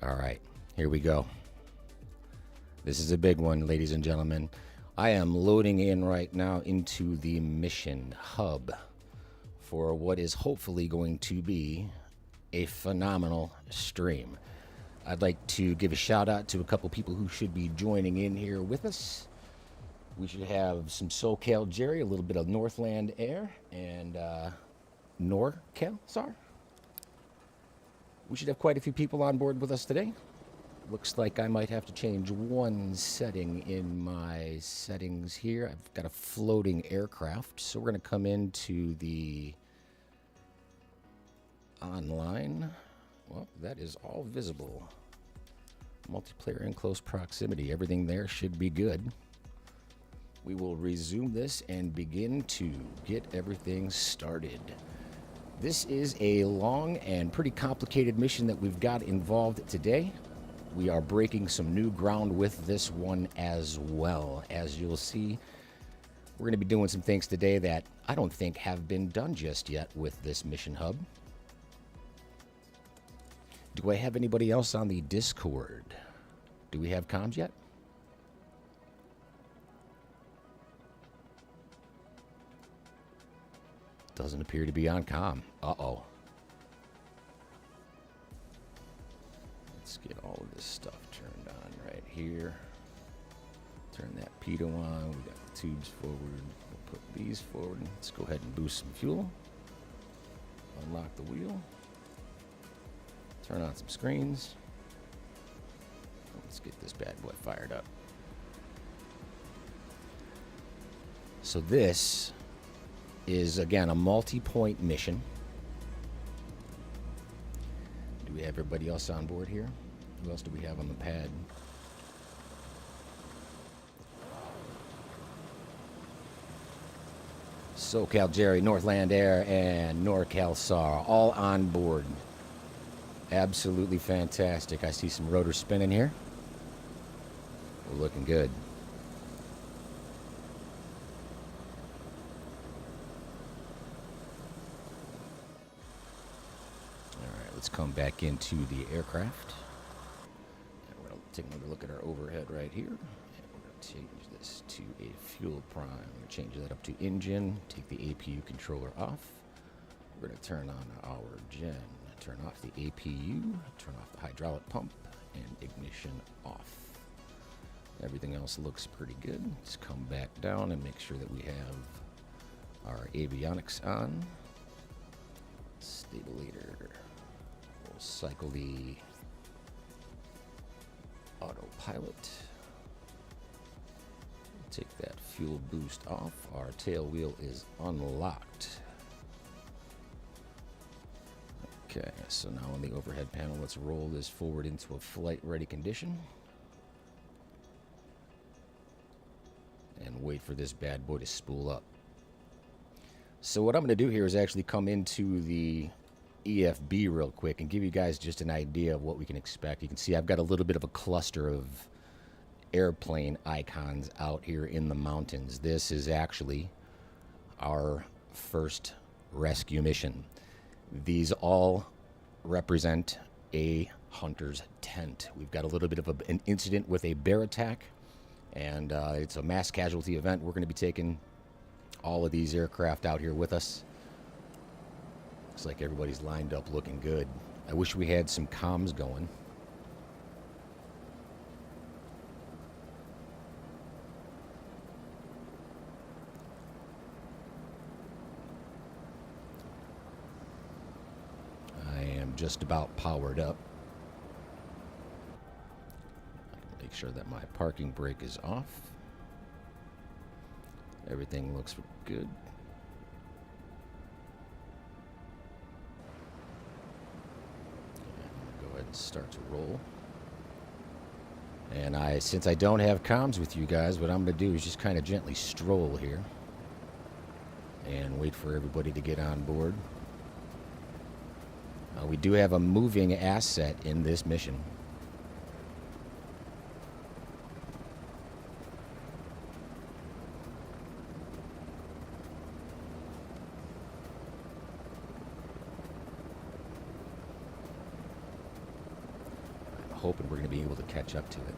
All right, here we go. This is a big one, ladies and gentlemen. I am loading in right now into the Mission Hub for what is hopefully going to be a phenomenal stream. I'd like to give a shout out to a couple people who should be joining in here with us. We should have some SoCal Jerry, a little bit of Northland Air, and NorCal, sorry. We should have quite a few people on board with us today. Looks like I might have to change one setting in my settings here. I've got a floating aircraft, so we're going to come into the online. Well, that is all visible. Multiplayer in close proximity. Everything there should be good. We will resume this and begin to get everything started. This is a long and pretty complicated mission that we've got involved today. We are breaking some new ground with this one as well. As you'll see, we're going to be doing some things today that I don't think have been done just yet with this Mission Hub. Do I have anybody else on the Discord? Do we have comms yet? Doesn't appear to be on comm. Uh-oh. Let's get all of this stuff turned on right here. Turn that pitot on. We got the tubes forward. We'll put these forward. Let's go ahead and boost some fuel. Unlock the wheel. Turn on some screens. Let's get this bad boy fired up. So this is, again, a multi-point mission. Do we have everybody else on board here? Who else do we have on the pad? SoCal Jerry, Northland Air, and NorCal SAR all on board. Absolutely fantastic. I see some rotors spinning here. We're looking good. Let's come back into the aircraft. And we're going to take another look at our overhead right here. And we're going to change this to a fuel prime. I'm going to change that up to engine, take the APU controller off. We're going to turn on our gen, turn off the APU, turn off the hydraulic pump, and ignition off. Everything else looks pretty good. Let's come back down and make sure that we have our avionics on. Stabilator. Cycle the autopilot. Take that fuel boost off. Our tail wheel is unlocked. Okay, so now on the overhead panel, let's roll this forward into a flight ready condition. And wait for this bad boy to spool up. So what I'm going to do here is actually come into the EFB real quick and give you guys just an idea of what we can expect. You can see I've got a little bit of a cluster of airplane icons out here in the mountains. This is actually our first rescue mission. These all represent a hunter's tent. We've got a little bit of an incident with a bear attack, and it's a mass casualty event. We're going to be taking all of these aircraft out here with us. Looks like everybody's lined up looking good. I wish we had some comms going. I am just about powered up. Make sure that my parking brake is off. Everything looks good. Start to roll. And since I don't have comms with you guys, what I'm going to do is just kind of gently stroll here and wait for everybody to get on board. We do have a moving asset in this mission. hoping we're going to be able to catch up to it.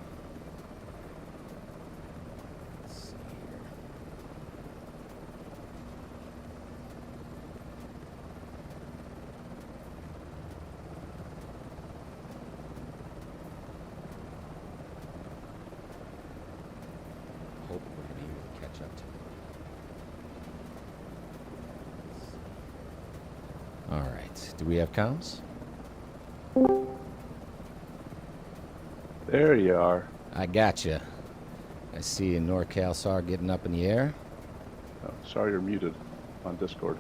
Let's see here. Hoping we're going to be able to catch up to it. All right. Do we have comms? There you are. I gotcha. I see you, NorCal SAR getting up in the air. Oh, sorry you're muted on Discord.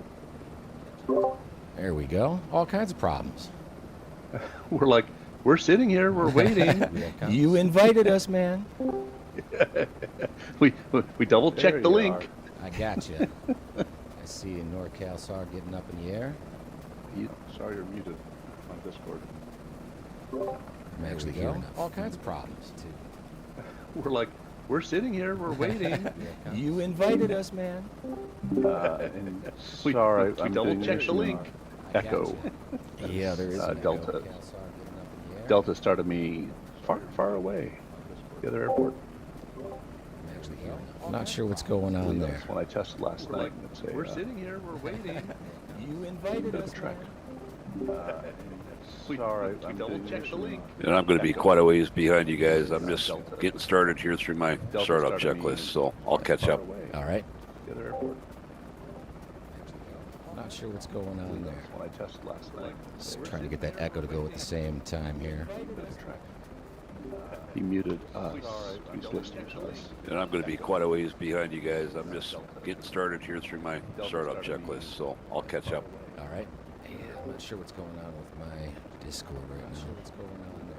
There we go. All kinds of problems. We're sitting here, we're waiting. You invited us, man. we double checked the link. I gotcha. I see you, NorCal SAR getting up in the air. Sorry you're muted on Discord. I'm actually hearing all kinds of problems too. We're sitting here, we're waiting. You invited us, man. We double checked the link. Echo. Yeah, there is an Delta. echo. Delta started me far away. The other airport. I'm actually hearing. I'm not sure what's going on there. That's when I tested last night. We're sitting here, we're waiting. You invited us, track. We double checked the link. And I'm going to be quite a ways behind you guys. I'm just getting started here through my startup checklist, so I'll catch up. All right. The other airport. I'm not sure what's going on there. That's when I tested last night. Just trying to get that echo to go at the same time here. He muted us. He's listening to us. And I'm going to be quite a ways behind you guys. I'm just getting started here through my startup checklist, so I'll catch up. All right. Yeah, I'm not sure what's going on with my Discord right now. What's going on there?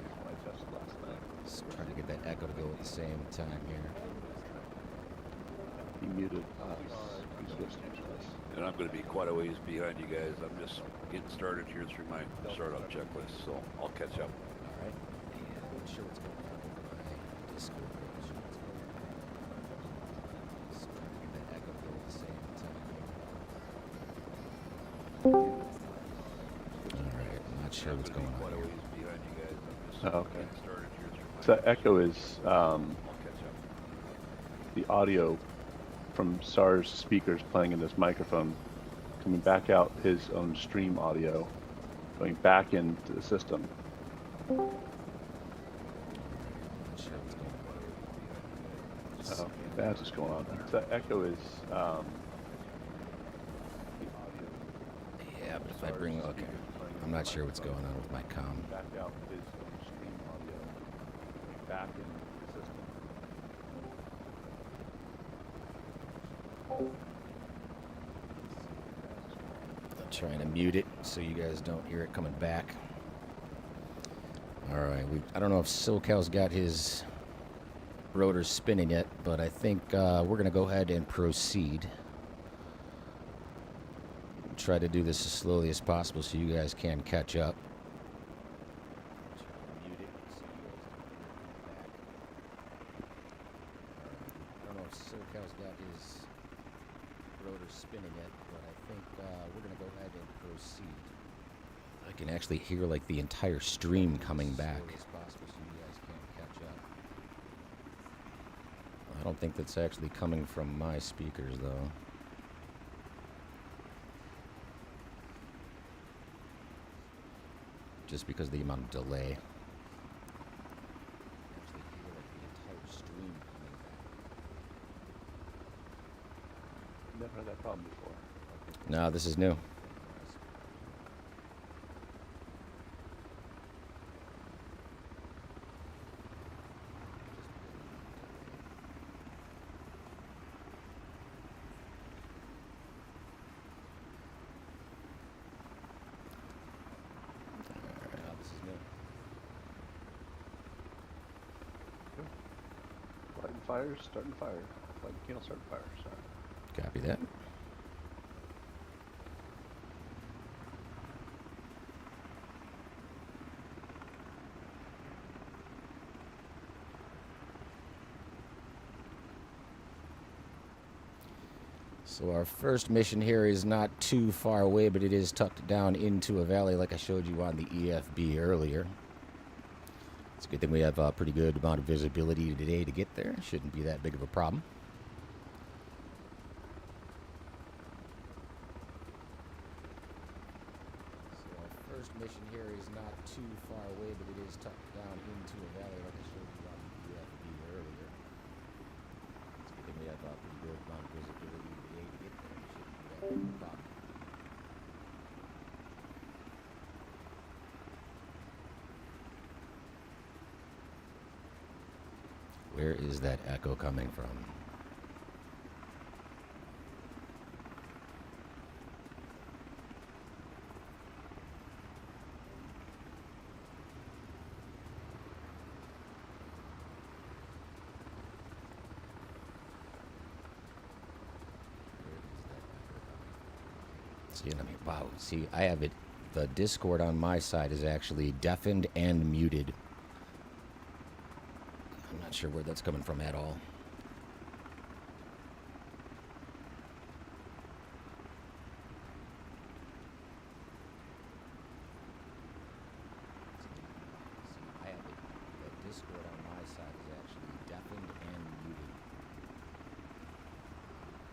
Just trying to get that echo to go at the same time here. He muted us. He's listening to us. And I'm going to be quite a ways behind you guys. I'm just getting started here through my startup checklist, so I'll catch up. All right. Yeah, I'm not sure what's going on with my Discord right now. Just trying to get that echo to go at the same time here. All right. I'm not sure what's going on here. Oh, okay. So that echo is the audio from SAR's speakers playing in this microphone, coming back out his own stream audio, going back into the system. Not sure what's going on. Oh, that's what's going on there. So that echo is the audio. Yeah, but if I bring... Okay. I'm not sure what's going on with my comm. Back out his own stream audio, going back into the system. I'm trying to mute it so you guys don't hear it coming back. All right, I don't know if SoCal's got his rotors spinning yet, but I think we're going to go ahead and proceed. Try to do this as slowly as possible so you guys can catch up. I don't know if SoCal's got his rotors spinning yet, but I think we're going to go ahead and proceed. I can actually hear like the entire stream coming back. I don't think that's actually coming from my speakers though. Just because of the amount of delay. Actually hear like the entire stream coming back. Never had that problem before. No, this is new. Lighting fires, starting fire. Lighting candle, starting fire. Sorry. Copy that. So our first mission here is not too far away, but it is tucked down into a valley like I showed you on the EFB earlier. It's a good thing we have a pretty good amount of visibility today to get there. Shouldn't be that big of a problem. So our first mission here is not too far away, but it is tucked down into a valley like I showed you on the UFB earlier. It's a good thing we have a pretty good amount of visibility today to get there. Shouldn't be that big of a problem. Where is that echo coming from? See, I mean, wow. See, I have it. The Discord on my side is actually deafened and muted. I'm not sure where that's coming from at all. See, I have it. The Discord on my side is actually deafened and muted.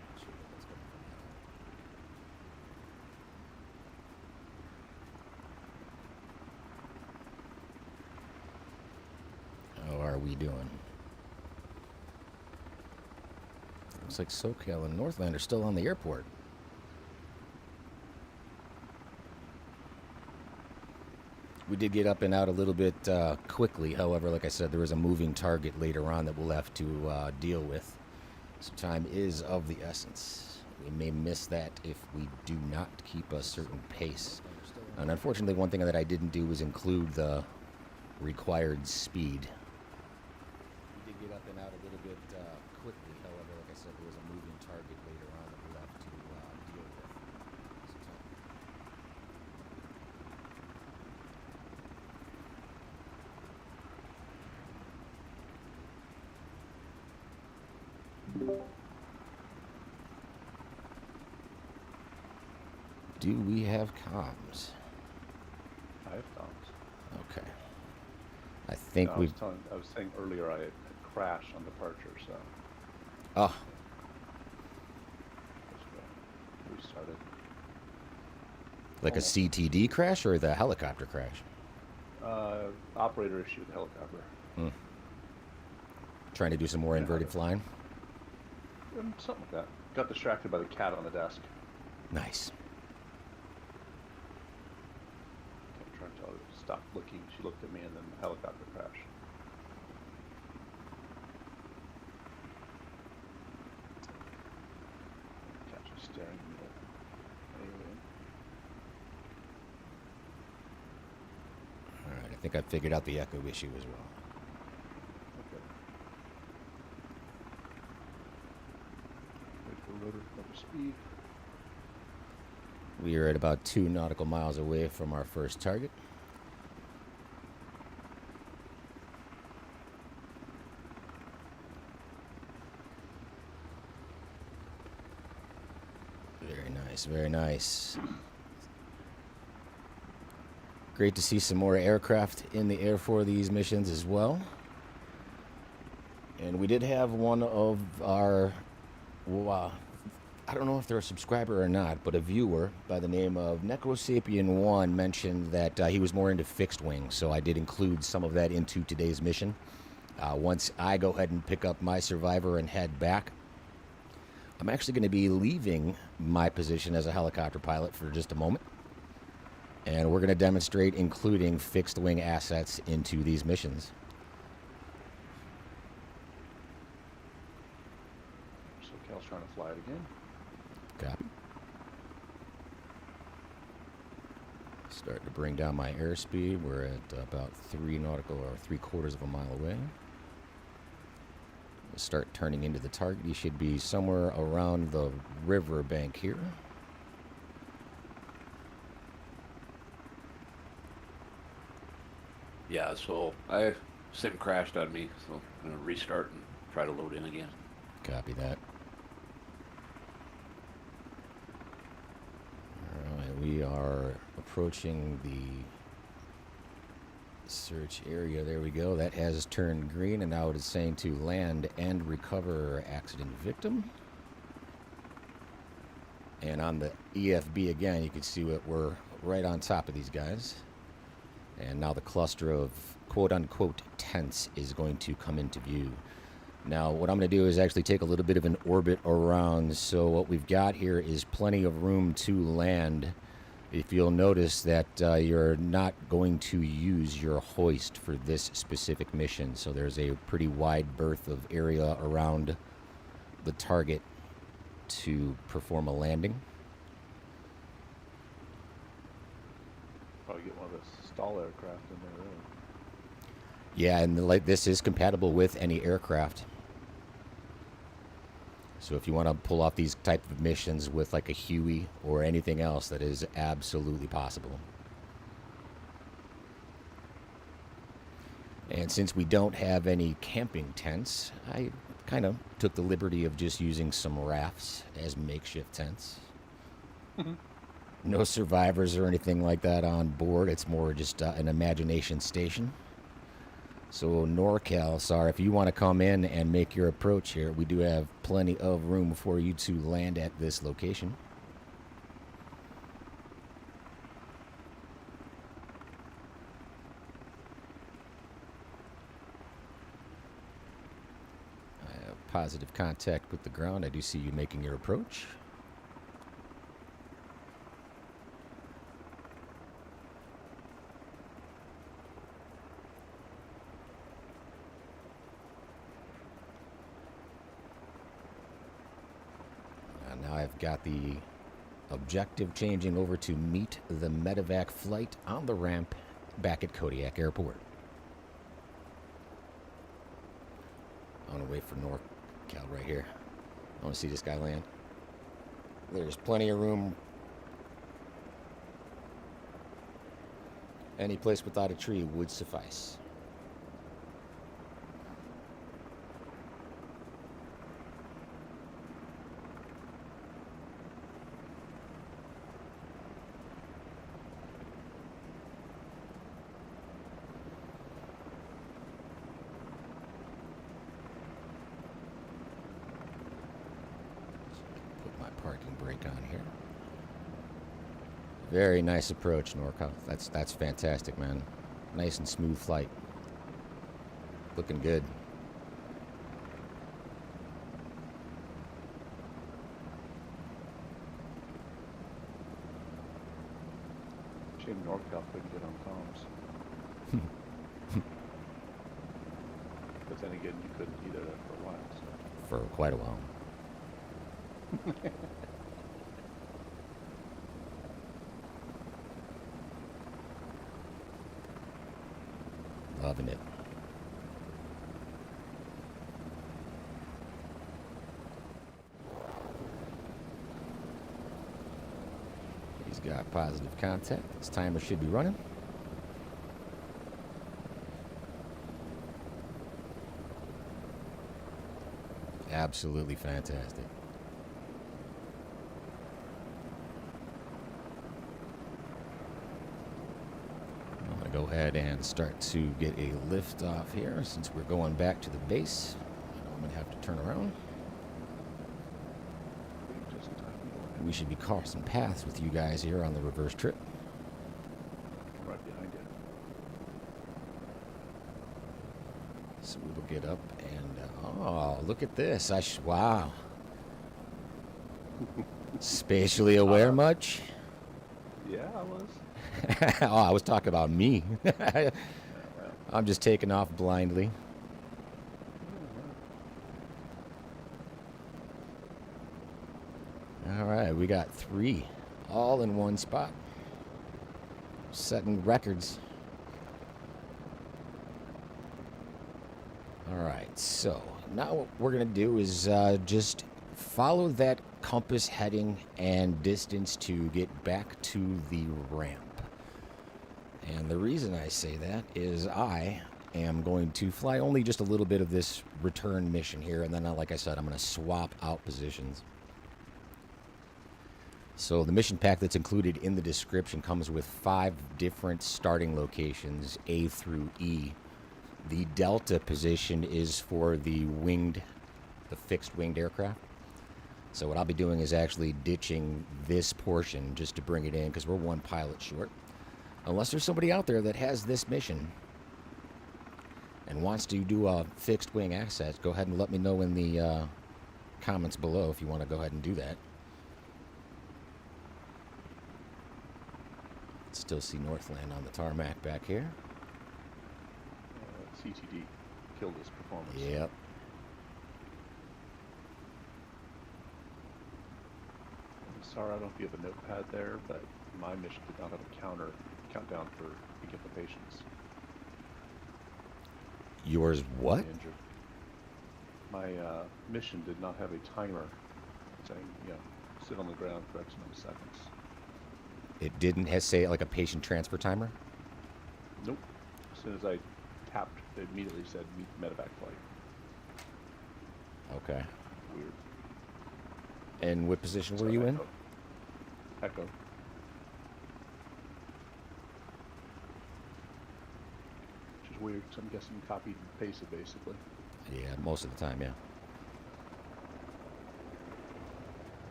Not sure where that's coming from at all. How are we doing? Looks like SoCal and Northland are still on the airport. We did get up and out a little bit quickly. However, like I said, there is a moving target later on that we'll have to deal with. So time is of the essence. We may miss that if we do not keep a certain pace. And unfortunately, one thing that I didn't do was include the required speed. We did get up and out a little bit quickly. However, like I said, there was a moving target later on that we'll have to deal with. Do we have comms? I have comms. Okay. I think No, we've... I was saying earlier I had crashed on departure, so Oh, just restarted. like a CTD crash or the helicopter crash? Operator issue with the helicopter. Trying to do some more inverted flying? Something like that. Got distracted by the cat on the desk. Nice. Kept trying to tell her to stop looking. She looked at me and then the helicopter crashed. Catch her staring at me like an alien. Alright, I think I figured out the echo issue as well. Okay. Wait for rotor to cover speed. We are at about 2 nautical miles away from our first target. Very nice, very nice. Great to see some more aircraft in the air for these missions as well. And we did have one of our, I don't know if they're a subscriber or not, but a viewer by the name of Necrosapien1 mentioned that he was more into fixed wing, so I did include some of that into today's mission. Once I go ahead and pick up my survivor and head back, I'm actually going to be leaving my position as a helicopter pilot for just a moment. And we're going to demonstrate including fixed wing assets into these missions. So Cal's trying to fly it again. Copy. Starting to bring down my airspeed. We're at about 3 nautical or 3/4 of a mile away. We'll start turning into the target. You should be somewhere around the river bank here. Yeah, so Sim crashed on me, so I'm gonna restart and try to load in again. Copy that. Alright, we are approaching the Search area, there we go. That has turned green, and now it is saying to land and recover accident victim. And on the EFB again, you can see what we're right on top of these guys. And now the cluster of quote-unquote tents is going to come into view. Now, what I'm going to do is actually take a little bit of an orbit around. So what we've got here is plenty of room to land. If you'll notice that you're not going to use your hoist for this specific mission. So there's a pretty wide berth of area around the target to perform a landing. Probably get one of the stall aircraft in there, really. Yeah, and this is compatible with any aircraft. So if you want to pull off these type of missions with like a Huey or anything else, that is absolutely possible. And since we don't have any camping tents, I kind of took the liberty of just using some rafts as makeshift tents. No survivors or anything like that on board. It's more just an imagination station. So NorCal, SAR, if you want to come in and make your approach here, we do have plenty of room for you to land at this location. I have positive contact with the ground. I do see you making your approach. Now I've got the objective changing over to meet the medevac flight on the ramp back at Kodiak Airport. I want to wait for NorCal right here. I want to see this guy land. There's plenty of room. Any place without a tree would suffice. Parking brake on here. Very nice approach, NorCal. That's fantastic, man. Nice and smooth flight. Looking good. Shame NorCal couldn't get on comms. But then again, you couldn't either for a while. So. For quite a while. Loving it. He's got positive contact. This timer should be running. Absolutely fantastic. Go ahead and start to get a lift off here since we're going back to the base. I'm going to have to turn around. We should be crossing paths with you guys here on the reverse trip. Right behind you. So we will get up and, oh, look at this. Wow. Spatially aware much? Yeah, I was. Oh, I was talking about me. I'm just taking off blindly. All right, we got 3 all in one spot. Setting records. All right, so now what we're going to do is just follow that compass heading and distance to get back to the ramp. And the reason I say that is I am going to fly only just a little bit of this return mission here, and then, like I said, I'm going to swap out positions. So the mission pack that's included in the description comes with 5 different starting locations, A through E. The Delta position is for the fixed winged aircraft. So what I'll be doing is actually ditching this portion just to bring it in because we're 1 pilot short. Unless there's somebody out there that has this mission and wants to do a fixed wing access, go ahead and let me know in the comments below if you want to go ahead and do that. Still see Northland on the tarmac back here. CTD killed his performance. Yep. I'm sorry, I don't know if you have a notepad there, but my mission did not have a countdown for impatience. Yours what? Injured. My mission did not have a timer saying, sit on the ground for X amount of seconds. It didn't say like a patient transfer timer? Nope. As soon as I tapped, it immediately said medevac flight. Okay. Weird. And what position were So you in? Echo. Which is weird, because I'm guessing you copied and pasted basically. Yeah, most of the time, yeah.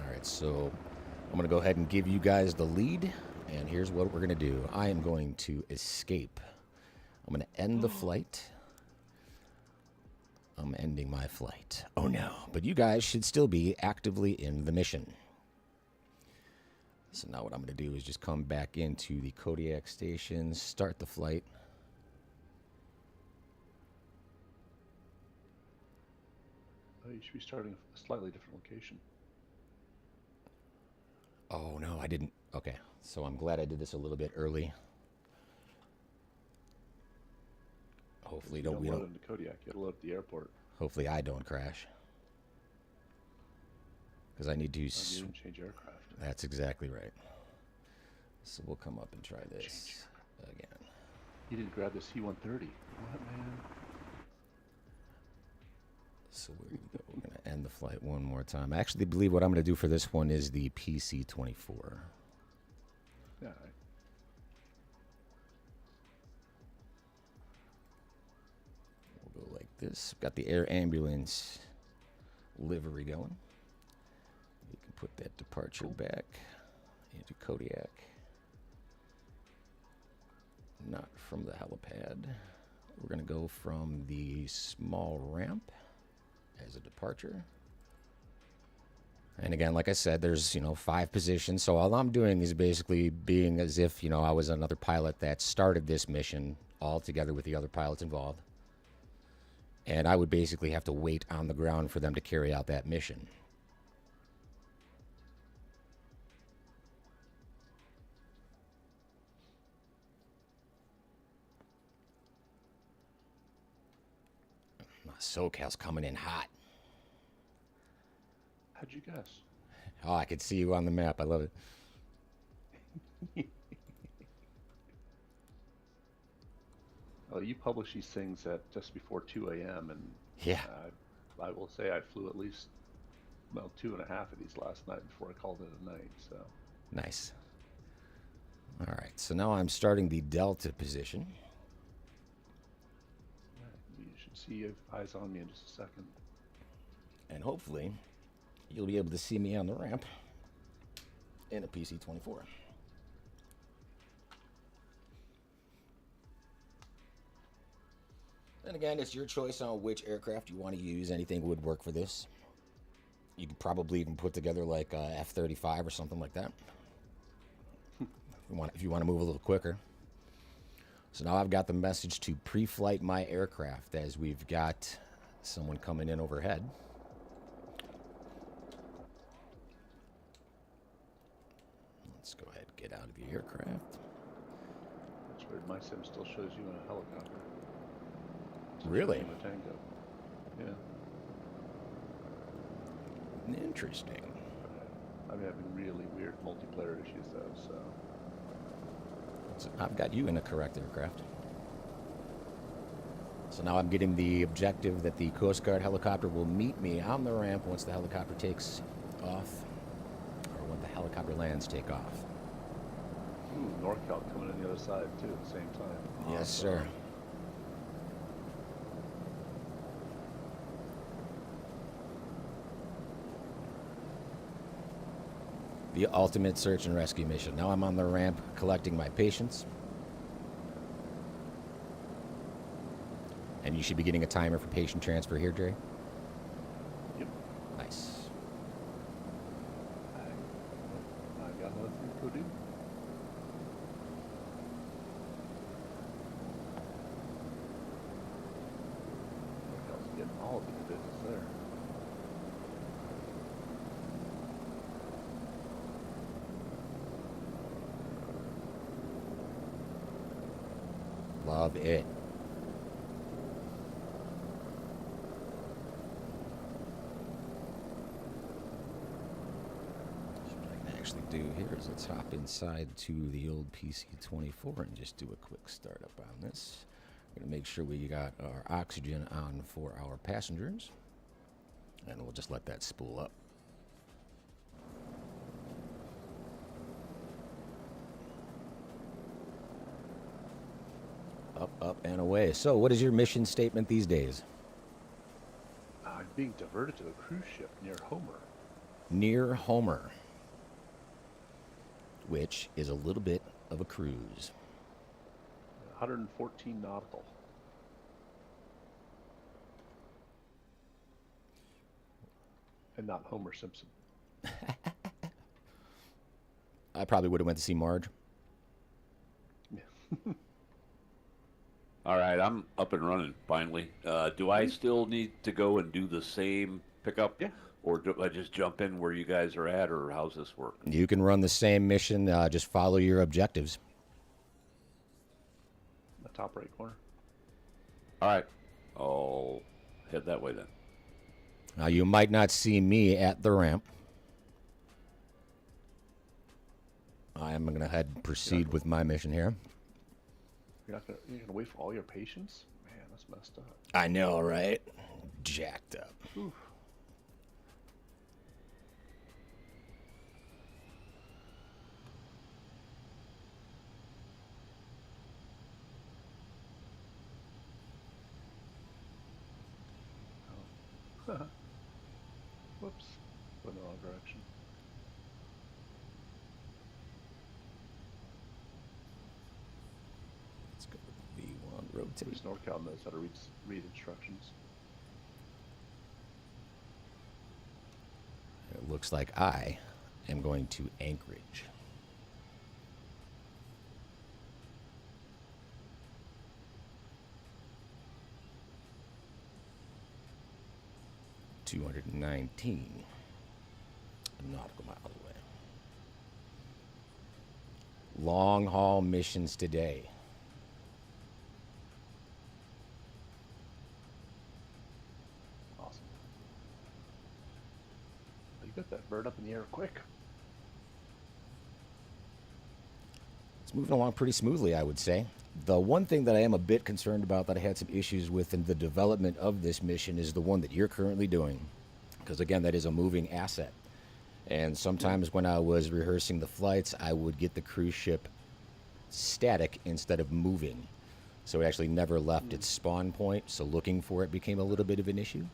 Alright, so I'm going to go ahead and give you guys the lead, and here's what we're going to do. I am going to escape. I'm going to end the flight. I'm ending my flight. Oh no, but you guys should still be actively in the mission. So now what I'm going to do is just come back into the Kodiak station, start the flight. You should be starting a slightly different location. Oh no, I didn't. Okay, so I'm glad I did this a little bit early. Hopefully, we don't load into Kodiak. You gotta load at the airport. Hopefully, I don't crash. Because I need to. You didn't change aircraft. That's exactly right. So we'll come up and try this again. You didn't grab the C-130. What, man? So we're going to end the flight one more time. I actually believe what I'm going to do for this one is the PC-24. Yeah. We'll go like this. Got the air ambulance livery going. You can put that departure back into Kodiak. Not from the helipad. We're going to go from the small ramp as a departure. And again, like I said, there's, 5 positions. So all I'm doing is basically being as if, I was another pilot that started this mission all together with the other pilots involved. And I would basically have to wait on the ground for them to carry out that mission. SoCal's coming in hot. How'd you guess? Oh, I could see you on the map. I love it. Well, you publish these things at just before 2 a.m. and Yeah. I will say I flew at least 2.5 of these last night before I called it a night. So Nice. All right, so now I'm starting the Delta position. you should see you have eyes on me in just a second. And hopefully, you'll be able to see me on the ramp in a PC-24. And again, it's your choice on which aircraft you want to use. Anything would work for this. You could probably even put together like a F-35 or something like that. If you want to move a little quicker. So now I've got the message to pre-flight my aircraft as we've got someone coming in overhead. Let's go ahead and get out of the aircraft. That's weird. My sim still shows you in a helicopter. Really? In a Tango. Yeah. Interesting. I'm having really weird multiplayer issues though, so. So I've got you in a correct aircraft. So now I'm getting the objective that the Coast Guard helicopter will meet me on the ramp once the helicopter takes off. when the helicopter lands, take off. Ooh, NorCal coming in the other side too at the same time. Yes, sir. The ultimate search and rescue mission. Now I'm on the ramp collecting my patients. And you should be getting a timer for patient transfer here, Jerry. Yep. Nice. I got another thing to go do. NorCal's getting all of the business there. Love it. What I can actually do here is let's hop inside to the old PC-24 and just do a quick startup on this. We're going to make sure we got our oxygen on for our passengers. And we'll just let that spool up. Up, up, and away. So, what is your mission statement these days? I'm being diverted to a cruise ship near Homer. Near Homer, which is a little bit of a cruise. 114 nautical. And not Homer Simpson. I probably would have went to see Marge. All right, I'm up and running finally. Do I still need to go and do the same pickup? Yeah. Or do I just jump in where you guys are at, or how's this work? You can run the same mission, just follow your objectives. The top right corner. All right, I'll head that way then. Now, you might not see me at the ramp. I am going to head and proceed with my mission here. You're gonna wait for all your patients? Man, that's messed up. I know, right? Jacked up. Oof. Oh. Whoops. Went the wrong direction. Let's go with V1, rotate. At least NorCal knows how to read instructions. It looks like I am going to Anchorage. $219 nautical miles away. Long haul missions today. Awesome. You got that bird up in the air quick. It's moving along pretty smoothly, I would say. The one thing that I am a bit concerned about that I had some issues with in the development of this mission is the one that you're currently doing. Because again, that is a moving asset. And sometimes when I was rehearsing the flights, I would get the cruise ship static instead of moving. So it actually never left its spawn point, so looking for it became a little bit of an issue.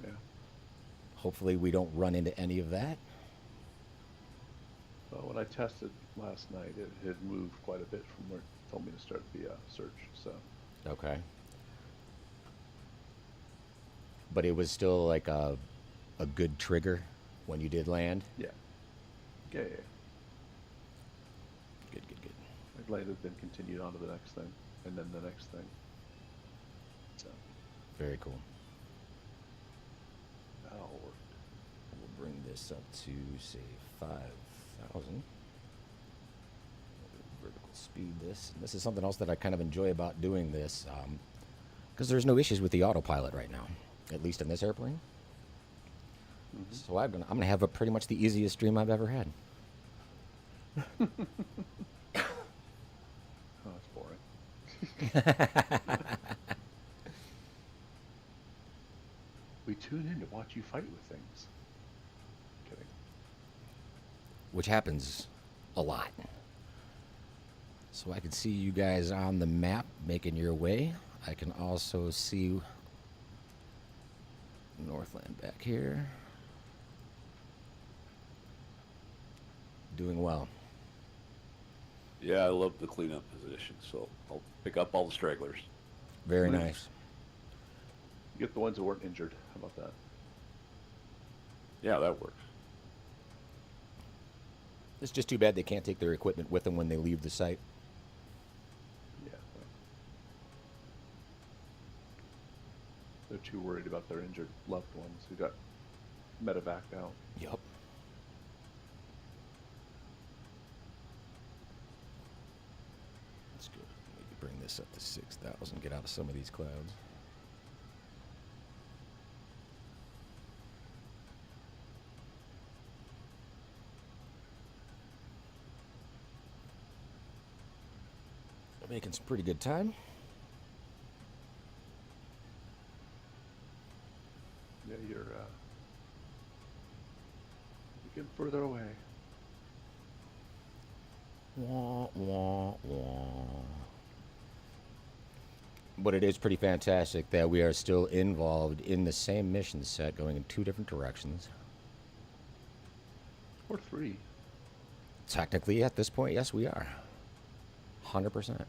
Yeah. Hopefully we don't run into any of that. Well, when I tested last night, it had moved quite a bit from where it told me to start the search. So. Okay. But it was still like a good trigger when you did land? Yeah. Yeah. Good. I'd landed, then continued on to the next thing, and then the next thing. So. Very cool. That all worked. We'll bring this up to, say, 5,000. Vertical speed this. And this is something else that I kind of enjoy about doing this, because there's no issues with the autopilot right now, at least in this airplane. Mm-hmm. So I'm gonna have pretty much the easiest stream I've ever had. Oh, that's boring. We tune in to watch you fight with things. Kidding. which happens a lot. So I can see you guys on the map making your way. I can also see Northland back here. Doing well. Yeah, I love the cleanup position, so I'll pick up all the stragglers. Very Nice. nice. You get the ones that weren't injured. How about that? Yeah, that works. It's just too bad they can't take their equipment with them when they leave the site. Yeah. They're too worried about their injured loved ones who got medevaced out. Yup. Let's go. Maybe bring this up to 6,000. Get out of some of these clouds. Making some pretty good time. Yeah, you're getting further away. Wah, wah, wah. But it is pretty fantastic that we are still involved in the same mission set, going in 2 different directions. Or 3. Technically, at this point, yes, we are. 100%.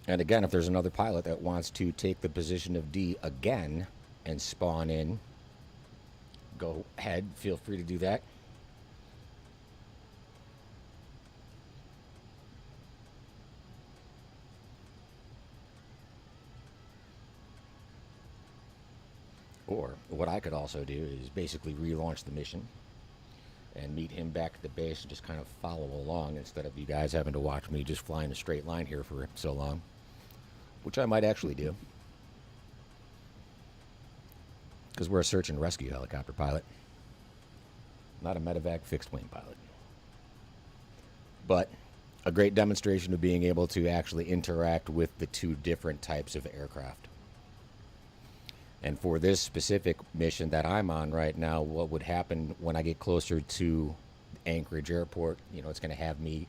And again, if there's another pilot that wants to take the position of D again and spawn in, go ahead, feel free to do that. Or what I could also do is basically relaunch the mission and meet him back at the base and just kind of follow along instead of you guys having to watch me just fly in a straight line here for so long, which I might actually do, because we're a search and rescue helicopter pilot, not a medevac fixed wing pilot. But a great demonstration of being able to actually interact with the 2 different types of aircraft. And for this specific mission that I'm on right now, what would happen when I get closer to Anchorage Airport, you know, it's going to have me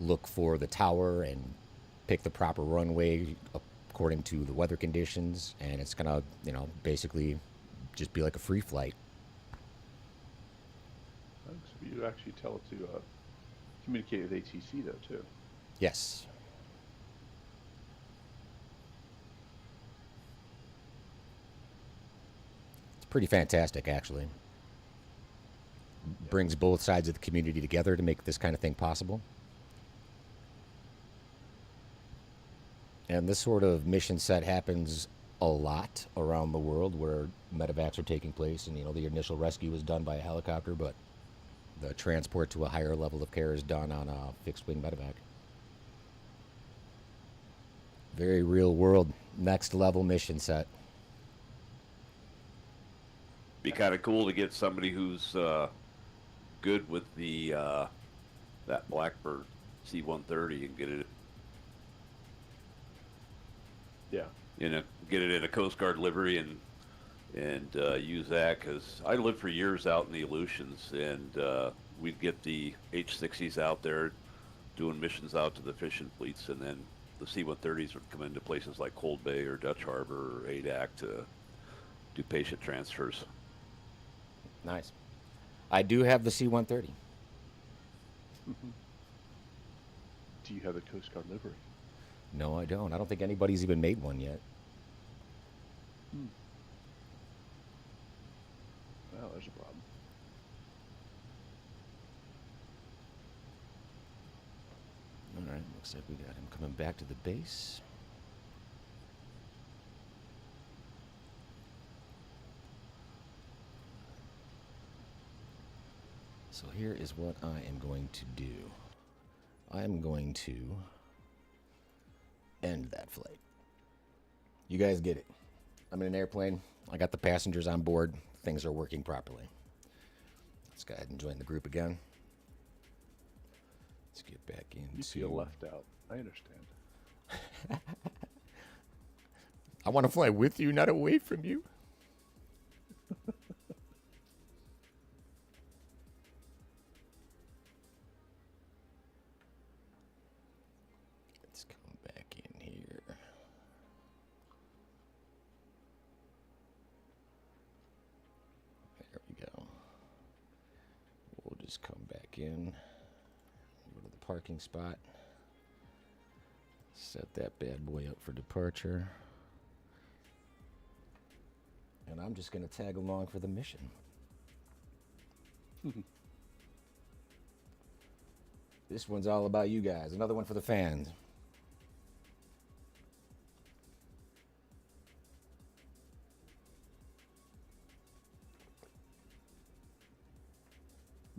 look for the tower and pick the proper runway according to the weather conditions. And it's going to, you know, basically just be like a free flight. So you actually tell it to communicate with ATC though too. Yes. Pretty fantastic, actually. Brings both sides of the community together to make this kind of thing possible. And this sort of mission set happens a lot around the world where medevacs are taking place, and you know the initial rescue is done by a helicopter, but the transport to a higher level of care is done on a fixed wing medevac. Very real world, next level mission set. Be kind of cool to get somebody who's good with the that Blackbird C-130 and get it get it in a Coast Guard livery and use that, because I lived for years out in the Aleutians, and we'd get the H-60s out there doing missions out to the fishing fleets, and then the C-130s would come into places like Cold Bay or Dutch Harbor or ADAC to do patient transfers. Nice. I do have the C-130. Do you have the Coast Guard livery? No, I don't. I don't think anybody's even made one yet. Well, there's a problem. All right, looks like we got him coming back to the base. So here is what I am going to do. I am going to end that flight. You guys get it. I'm in an airplane. I got the passengers on board. Things are working properly. Let's go ahead and join the group again. Let's get back into... You feel left out. I understand. I want to fly with you, not away from you. just come back in, go to the parking spot, set that bad boy up for departure, and I'm just going to tag along for the mission. This one's all about you guys. Another one for the fans.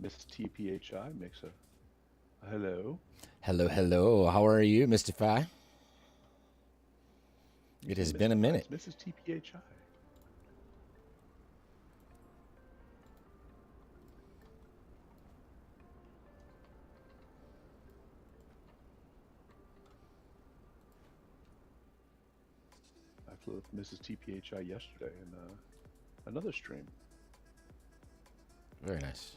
Miss TPHI makes a hello. Hello, hello. How are you, Mr. Fi? It has been a minute. It's Mrs. TPHI. I flew with Mrs. TPHI yesterday in another stream. Very nice.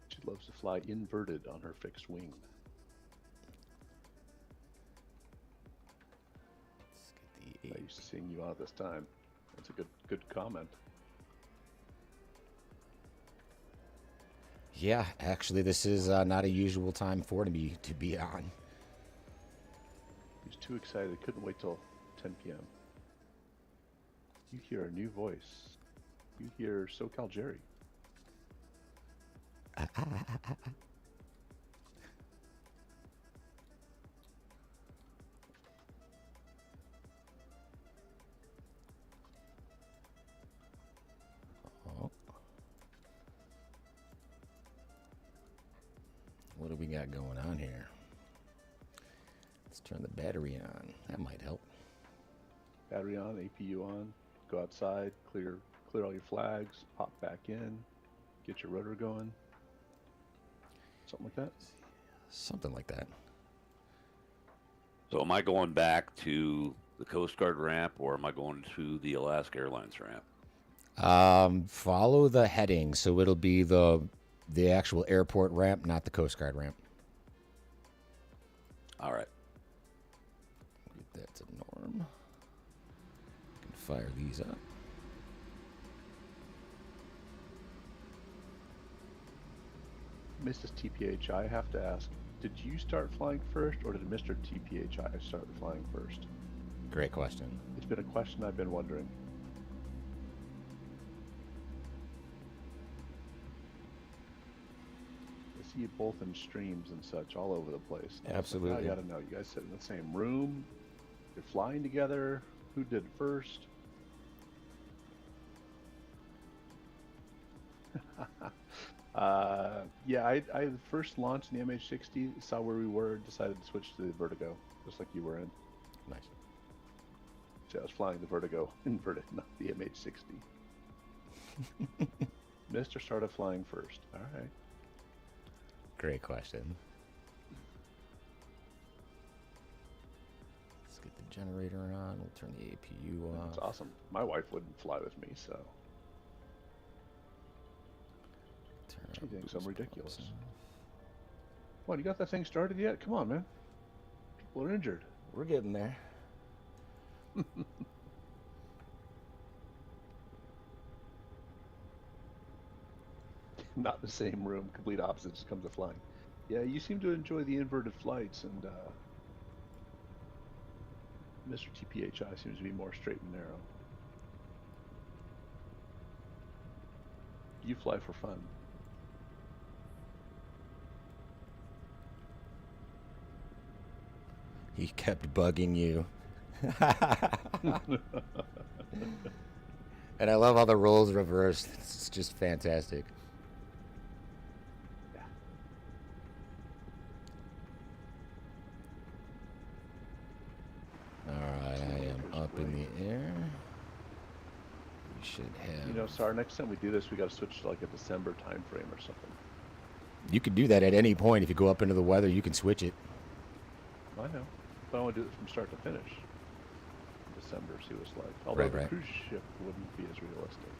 She loves to fly inverted on her fixed wing. Let's get the I used to seeing you on at this time. That's a good comment. Yeah, actually, this is not a usual time for me to be on. He was too excited. Couldn't wait till 10 p.m. You hear a new voice. You hear SoCal Jerry. Oh. What do we got going on here? Let's turn the battery on. That might help. Battery on, APU on. Go outside, clear all your flags, pop back in, get your rotor going. Something like that. Something like that. So am I going back to the Coast Guard ramp, or am I going to the Alaska Airlines ramp? Follow the heading, so it'll be the actual airport ramp, not the Coast Guard ramp. All right. Get that to norm. Can fire these up. Mrs. TPHI, I have to ask, did you start flying first, or did Mr. TPHI start flying first? Great question. It's been a question I've been wondering. I see you both in streams and such all over the place. Absolutely. I gotta know, you guys sit in the same room, you're flying together, who did it first? Yeah, I first launched in the MH60, saw where we were, decided to switch to the Vertigo, just like you were in. Nice. So I was flying the Vertigo inverted, not the MH60. Mr. started flying first. All right. Great question. Let's get the generator on. We'll turn the APU off. That's awesome. My wife wouldn't fly with me, so. Turn She our thinks boost I'm ridiculous. pumps off. What, you got that thing started yet? Come on, man. People are injured. We're getting there. Not in the same room, complete opposites comes to flying. Yeah, you seem to enjoy the inverted flights, and Mr. TPHI seems to be more straight and narrow. You fly for fun. He kept bugging you. And I love how the roles reversed. It's just fantastic. Yeah. Alright, I am up in the air. We should have... You know, Sar, next time we do this, we got to switch to like a December time frame or something. You can do that at any point. If you go up into the weather, you can switch it. I know. But I want to do it from start to finish. December, see what it's like. Although the Right. cruise ship wouldn't be as realistic.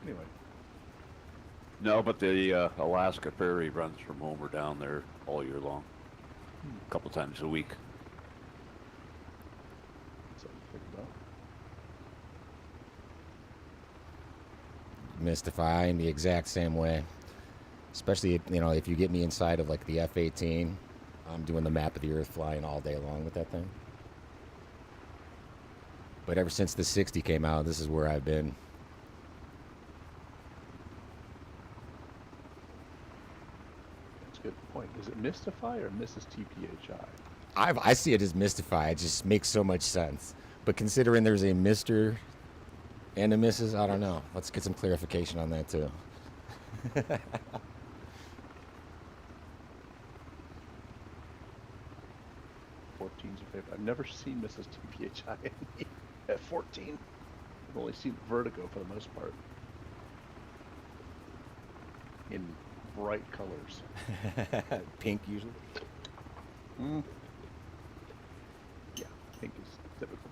Anyway. No, but the Alaska ferry runs from home or down there all year long, a couple times a week. Something to think about. Mystify. I'm the exact same way. Especially, you know, if you get me inside of like the F-18, I'm doing the map of the Earth flying all day long with that thing. But ever since the 60 came out, this is where I've been. That's a good point. Is it Mystify or Mrs. TPHI? I see it as Mystify. It just makes so much sense. But considering there's a Mr. and a Mrs., I don't know. Let's get some clarification on that too. 14's your favorite. I've never seen Mrs. TPHI at 14. I've only seen Vertigo for the most part. In bright colors. Pink usually. Mm. Yeah, pink is typical.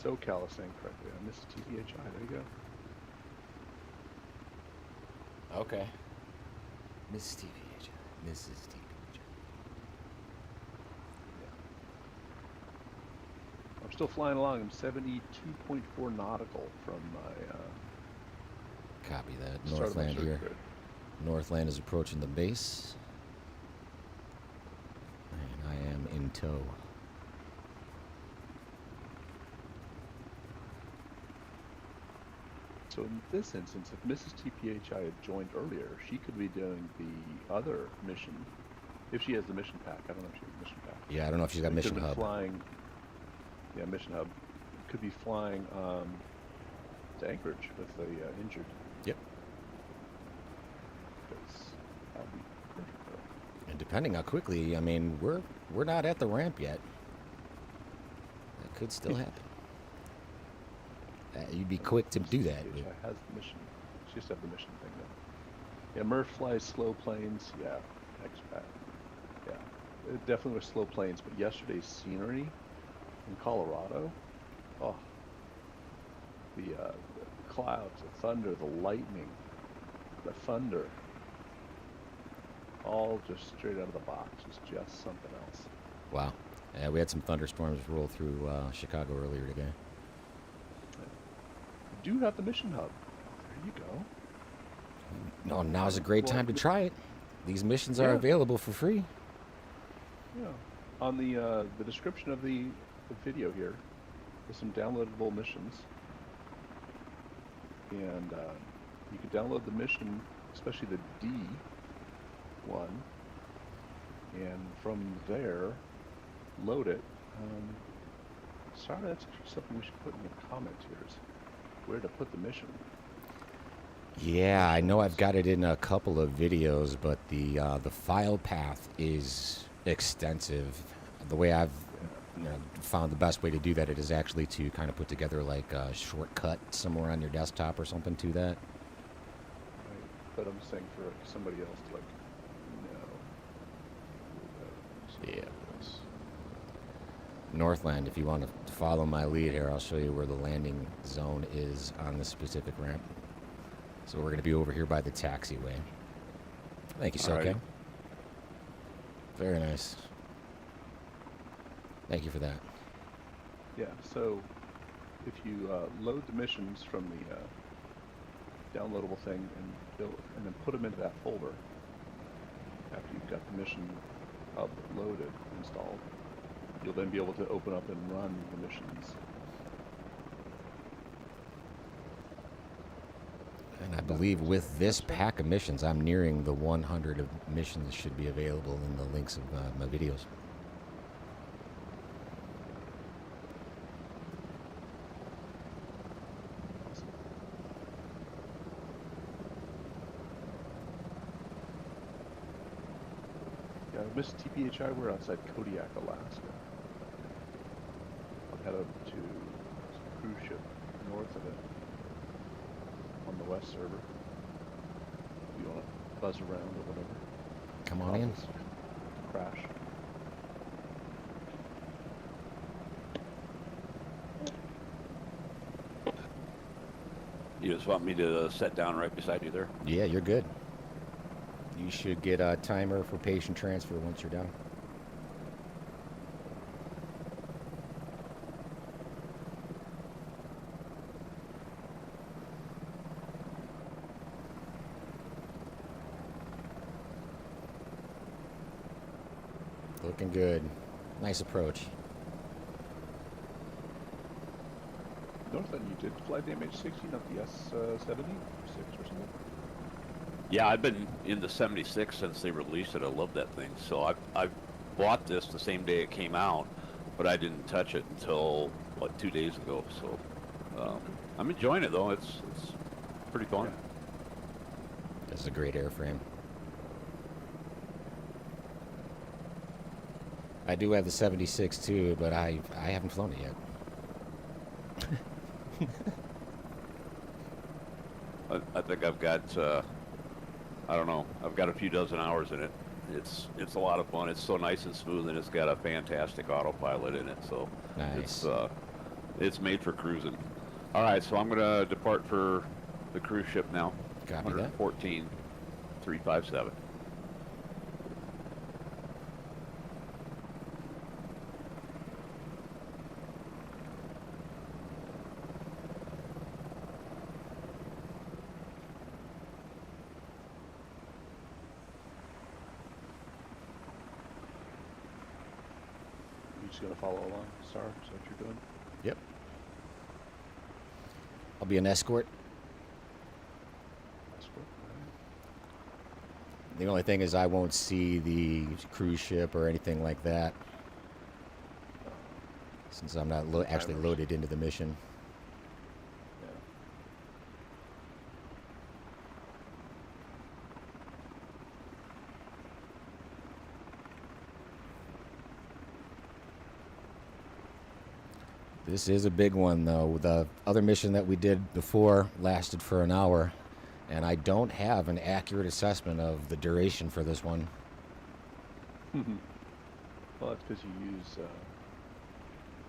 SoCal is saying correctly. I missed TPHI. There you go. Okay. Mrs. TPH. Mrs. TPH. Yeah. I'm still flying along. I'm 72.4 nautical from my Copy that. start of my Northland circuit here. grid. Northland is approaching the base. And I am in tow. So in this instance, if Mrs. TPHI had joined earlier, she could be doing the other mission. If she has the mission pack. I don't know if she has the mission pack. Yeah, I don't know if she's got Could Mission have been Hub. Flying, yeah, Mission Hub. Could be flying to Anchorage with the injured. Yep. Because that would be perfect for her. And depending how quickly, I mean, we're not at the ramp yet. That could still happen. You'd be quick to do that. TPHI has the mission. She just have the mission thing though. Yeah, Murph flies slow planes. Yeah, expat. Yeah, it definitely was slow planes. But yesterday's scenery in Colorado, oh, the clouds, the thunder, the lightning, the thunder, all just straight out of the box. It's just something else. Wow. Yeah, we had some thunderstorms roll through Chicago earlier today. You do have the mission hub. There you go. No, now's a great time to try it. These missions are Yeah. available for free. Yeah. On the description of the video here, there's some downloadable missions, and you can download the mission, especially the D one, and from there, load it. Sorry, that's actually something we should put in the comments here. Is where to put the mission. Yeah, I know I've got it in a couple of videos, but the file path is extensive. The way I've found the best way to do that is actually to kind of put together like a shortcut somewhere on your desktop or something to that. Right. But I'm saying for somebody else to like know. Yeah. Northland, if you want to follow my lead here, I'll show you where the landing zone is on this specific ramp. So we're going to be over here by the taxiway. Thank you, Soke. Alrighty. Very nice. Thank you for that. Yeah, so if you load the missions from the downloadable thing and then put them into that folder after you've got the mission hub loaded, installed, you'll then be able to open up and run the missions. And I believe with this pack of missions, I'm nearing the 100 of missions should be available in the links of my videos. Yeah, Miss TPHI, we're outside Kodiak, Alaska. I'll head up to some cruise ship north of it on the west server. If you want to buzz around or whatever. Come on in. Crash. You just want me to set down right beside you there? Yeah, you're good. You should get a timer for patient transfer once you're done. Looking good. Nice approach. Northland, you did fly the MH60, not the S70 6 or something? Yeah, I've been in the 76 since they released it. I love that thing. So I bought this the same day it came out, but I didn't touch it until, what, 2 days ago. So I'm enjoying it, though. It's pretty fun. Yeah. This is a great airframe. I do have the 76 too, but I haven't flown it yet. I think I've got, I don't know, I've got a few dozen hours in it. It's a lot of fun. It's so nice and smooth, and it's got a fantastic autopilot in it. So Nice. it's made for cruising. All right, so I'm gonna depart for the cruise ship now. Copy that. 114,357. You just gonna follow along, Star? Is that what you're doing? Yep. I'll be an escort. Escort. Alright. The only thing is I won't see the cruise ship or anything like that since I'm not actually Timers. loaded into the mission. Yeah. This is a big one, though. The other mission that we did before lasted for an hour, and I don't have an accurate assessment of the duration for this one. Well, that's because you use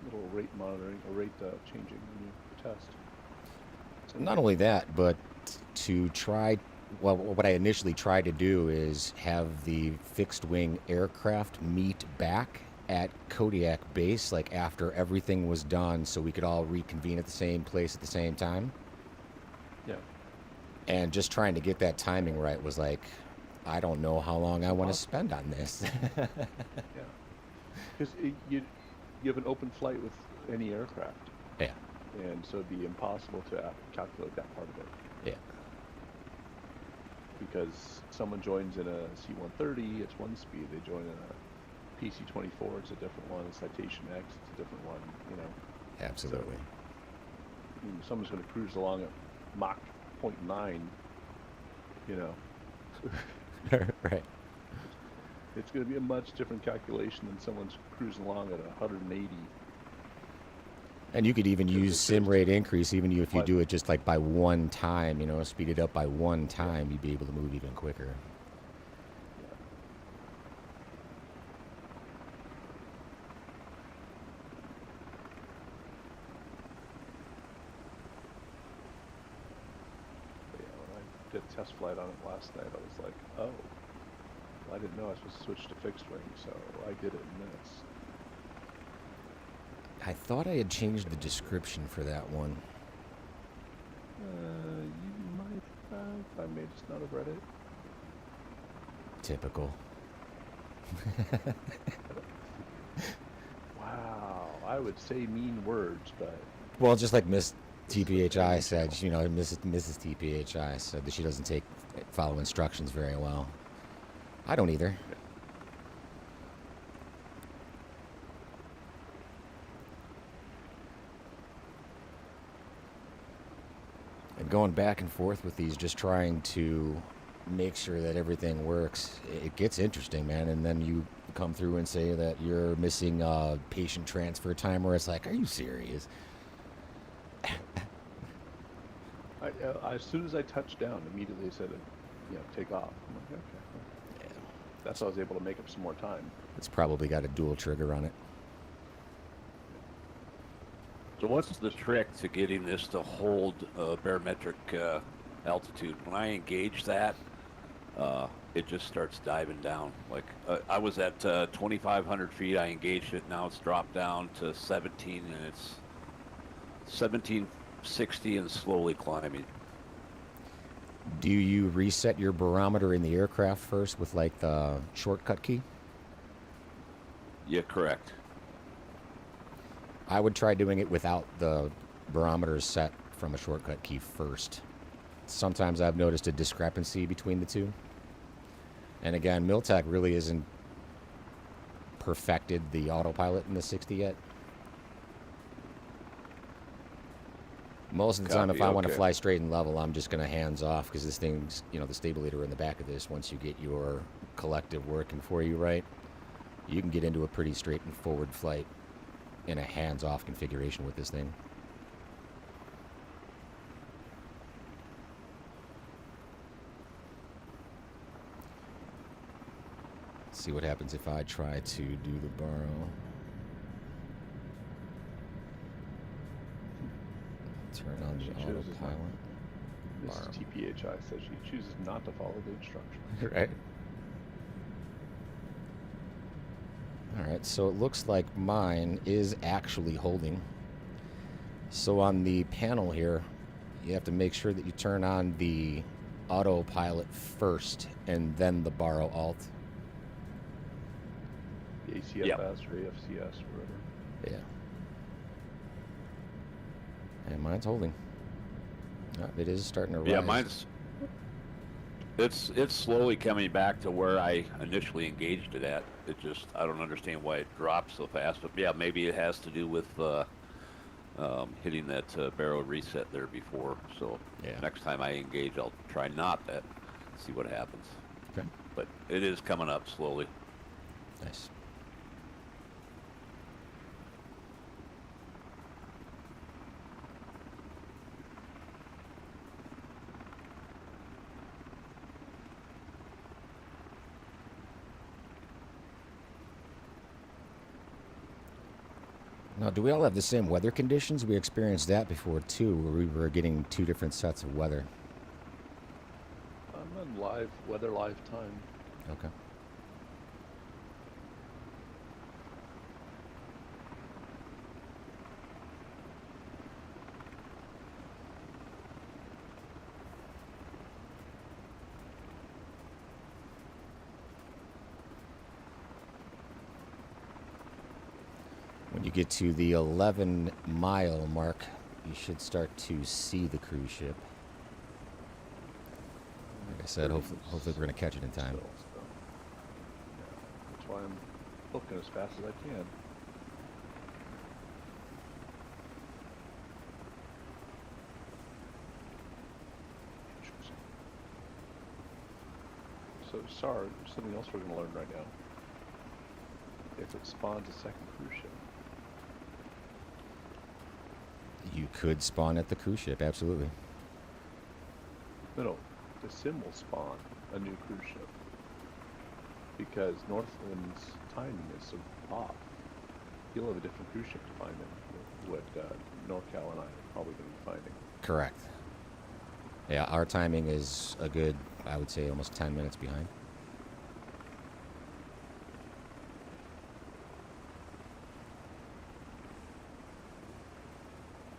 little rate monitoring or rate changing when you test. So Not only that, but to try, well, what I initially tried to do is have the fixed wing aircraft meet back at Kodiak base, like after everything was done, so we could all reconvene at the same place at the same time. yeah, And just trying to get that timing right was like, I don't know how long I want to spend on this. yeah. Because you have an open flight with any aircraft, Yeah, and so it'd be impossible to calculate that part of it. yeah. Because someone joins in a C-130, it's one speed. They join in a PC-24, it's a different one. A Citation X, it's a different one. You know, Absolutely. someone's going to cruise along at Mach 0.9. You know, Right. it's going to be a much different calculation than someone's cruising along at 180. And you could even Because use it's sim just rate increase, even if you But- do it just like by one time, speed it up by one time, you'd be able to move even quicker. Yeah. But yeah, when I did a test flight on it last night, I was like, oh, well, I didn't know I was supposed to switch to fixed wing, so I did it in this. I thought I had changed the description for that one. You might have, I may just not have read it. Typical. Wow, I would say mean words, but Well, just like Miss TPHI said, Mrs. TPHI said that she doesn't follow instructions very well. I don't either. And going back and forth with these, just trying to make sure that everything works, it gets interesting, man. And then you come through and say that you're missing a patient transfer timer. It's like, are you serious? as soon as I touched down, immediately it said, take off. I'm like, okay. Yeah. That's how I was able to make up some more time. It's probably got a dual trigger on it. So what's the trick to getting this to hold barometric altitude? When I engage that, it just starts diving down. Like I was at 2,500 feet. I engaged it. Now it's dropped down to 17, and it's 1760 and slowly climbing. Do you reset your barometer in the aircraft first with like the shortcut key? Yeah, correct. I would try doing it without the barometers set from a shortcut key first. Sometimes I've noticed a discrepancy between the two. And again, Miltech really isn't perfected the autopilot in the 60 yet. Most of the time, if I want to fly straight and level, I'm just going to hands off, because this thing's, you know, the stabilator in the back of this, once you get your collective working for you right, you can get into a pretty straight and forward flight in a hands-off configuration with this thing. Let's see what happens if I try to do the borrow. Turn on the autopilot. Mrs. TPHI says she chooses not to follow the instructions. Right. Alright, so it looks like mine is actually holding. So on the panel here, you have to make sure that you turn on the autopilot first and then the borrow alt. The ACFS or AFCS or whatever. Yeah. And mine's holding. It is starting to rise. Yeah, mine's... It's slowly coming back to where I initially engaged it at. It just, I don't understand why it drops so fast. But yeah, maybe it has to do with hitting that barrel reset there before. So next time I engage, I'll try not that, see what happens. Okay. But it is coming up slowly. Nice. Now, do we all have the same weather conditions? We experienced that before, too, where we were getting two different sets of weather. I'm on weather live time. Okay. When you get to the 11-mile mark, you should start to see the cruise ship. Like I said, hopefully we're going to catch it in time. Yeah, that's why I'm looking as fast as I can. So, sorry, there's something else we're going to learn right now. If it spawns a second cruise ship. You could spawn at the cruise ship, absolutely. No, the sim will spawn a new cruise ship. Because Northland's timing is so off. You'll have a different cruise ship to find in what NorCal and I are probably going to be finding. Correct. Yeah, our timing is a good, I would say, almost 10 minutes behind.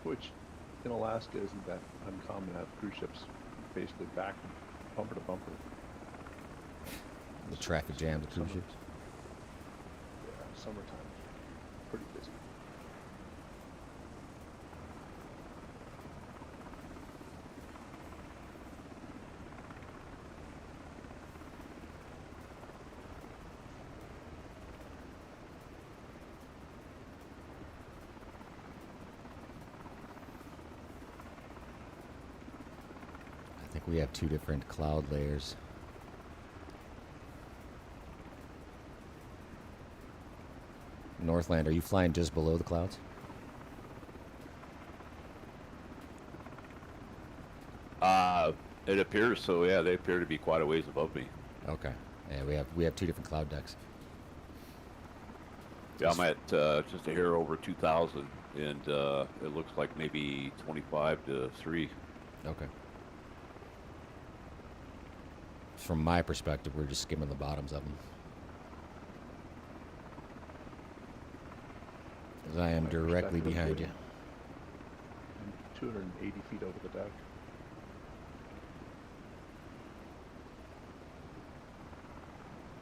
Which, in Alaska, isn't that uncommon to have cruise ships basically back bumper to bumper. The traffic jam, the cruise ships. Yeah, summertime. Pretty busy. I think we have two different cloud layers. Northland, are you flying just below the clouds? It appears so. Yeah, they appear to be quite a ways above me. Okay. Yeah, we have two different cloud decks. Yeah, I'm at just a hair over 2,000, and it looks like maybe 25 to 3. Okay. From my perspective, we're just skimming the bottoms of them. Because I am directly behind you. I'm 280 feet over the deck.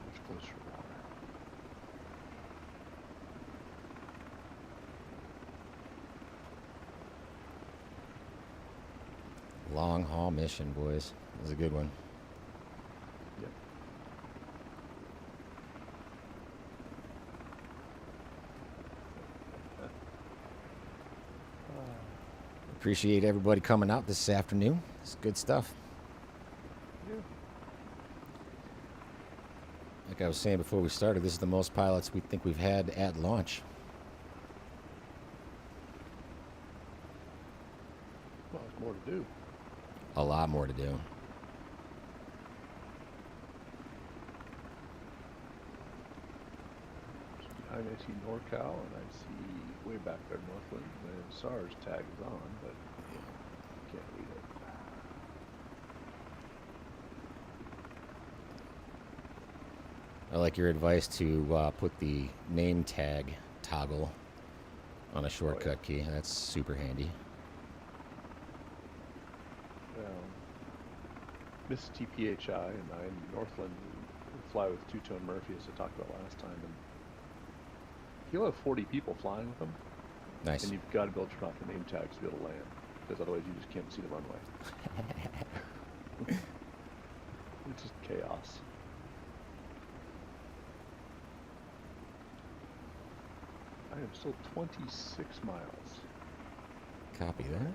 Much closer to water. Long haul mission, boys. That was a good one. Yep. Appreciate everybody coming out this afternoon. It's good stuff. Yeah. Like I was saying before we started, this is the most pilots we think we've had at launch. Well, there's more to do. A lot more to do. Behind I see NorCal, and I see way back there Northland. The SARS tag is on, but can't read it. I like your advice to put the name tag toggle on a shortcut key. That's super handy. Miss TPHI and I in Northland we fly with two-tone Murphy, as I talked about last time, and you'll have 40 people flying with them. Nice. And you've got to be able to turn off the name tags to be able to land, because otherwise you just can't see the runway. It's just chaos. I am still 26 miles. Copy that.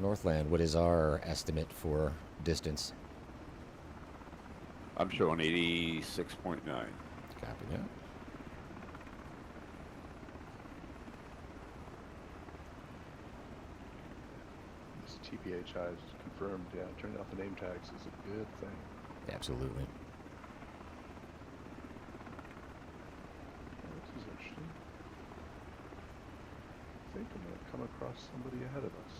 Northland, what is our estimate for distance? I'm showing 86.9. Copy that. This TPHI is confirmed. Yeah, turning off the name tags is a good thing. Absolutely. This is interesting. I think I'm going to come across somebody ahead of us.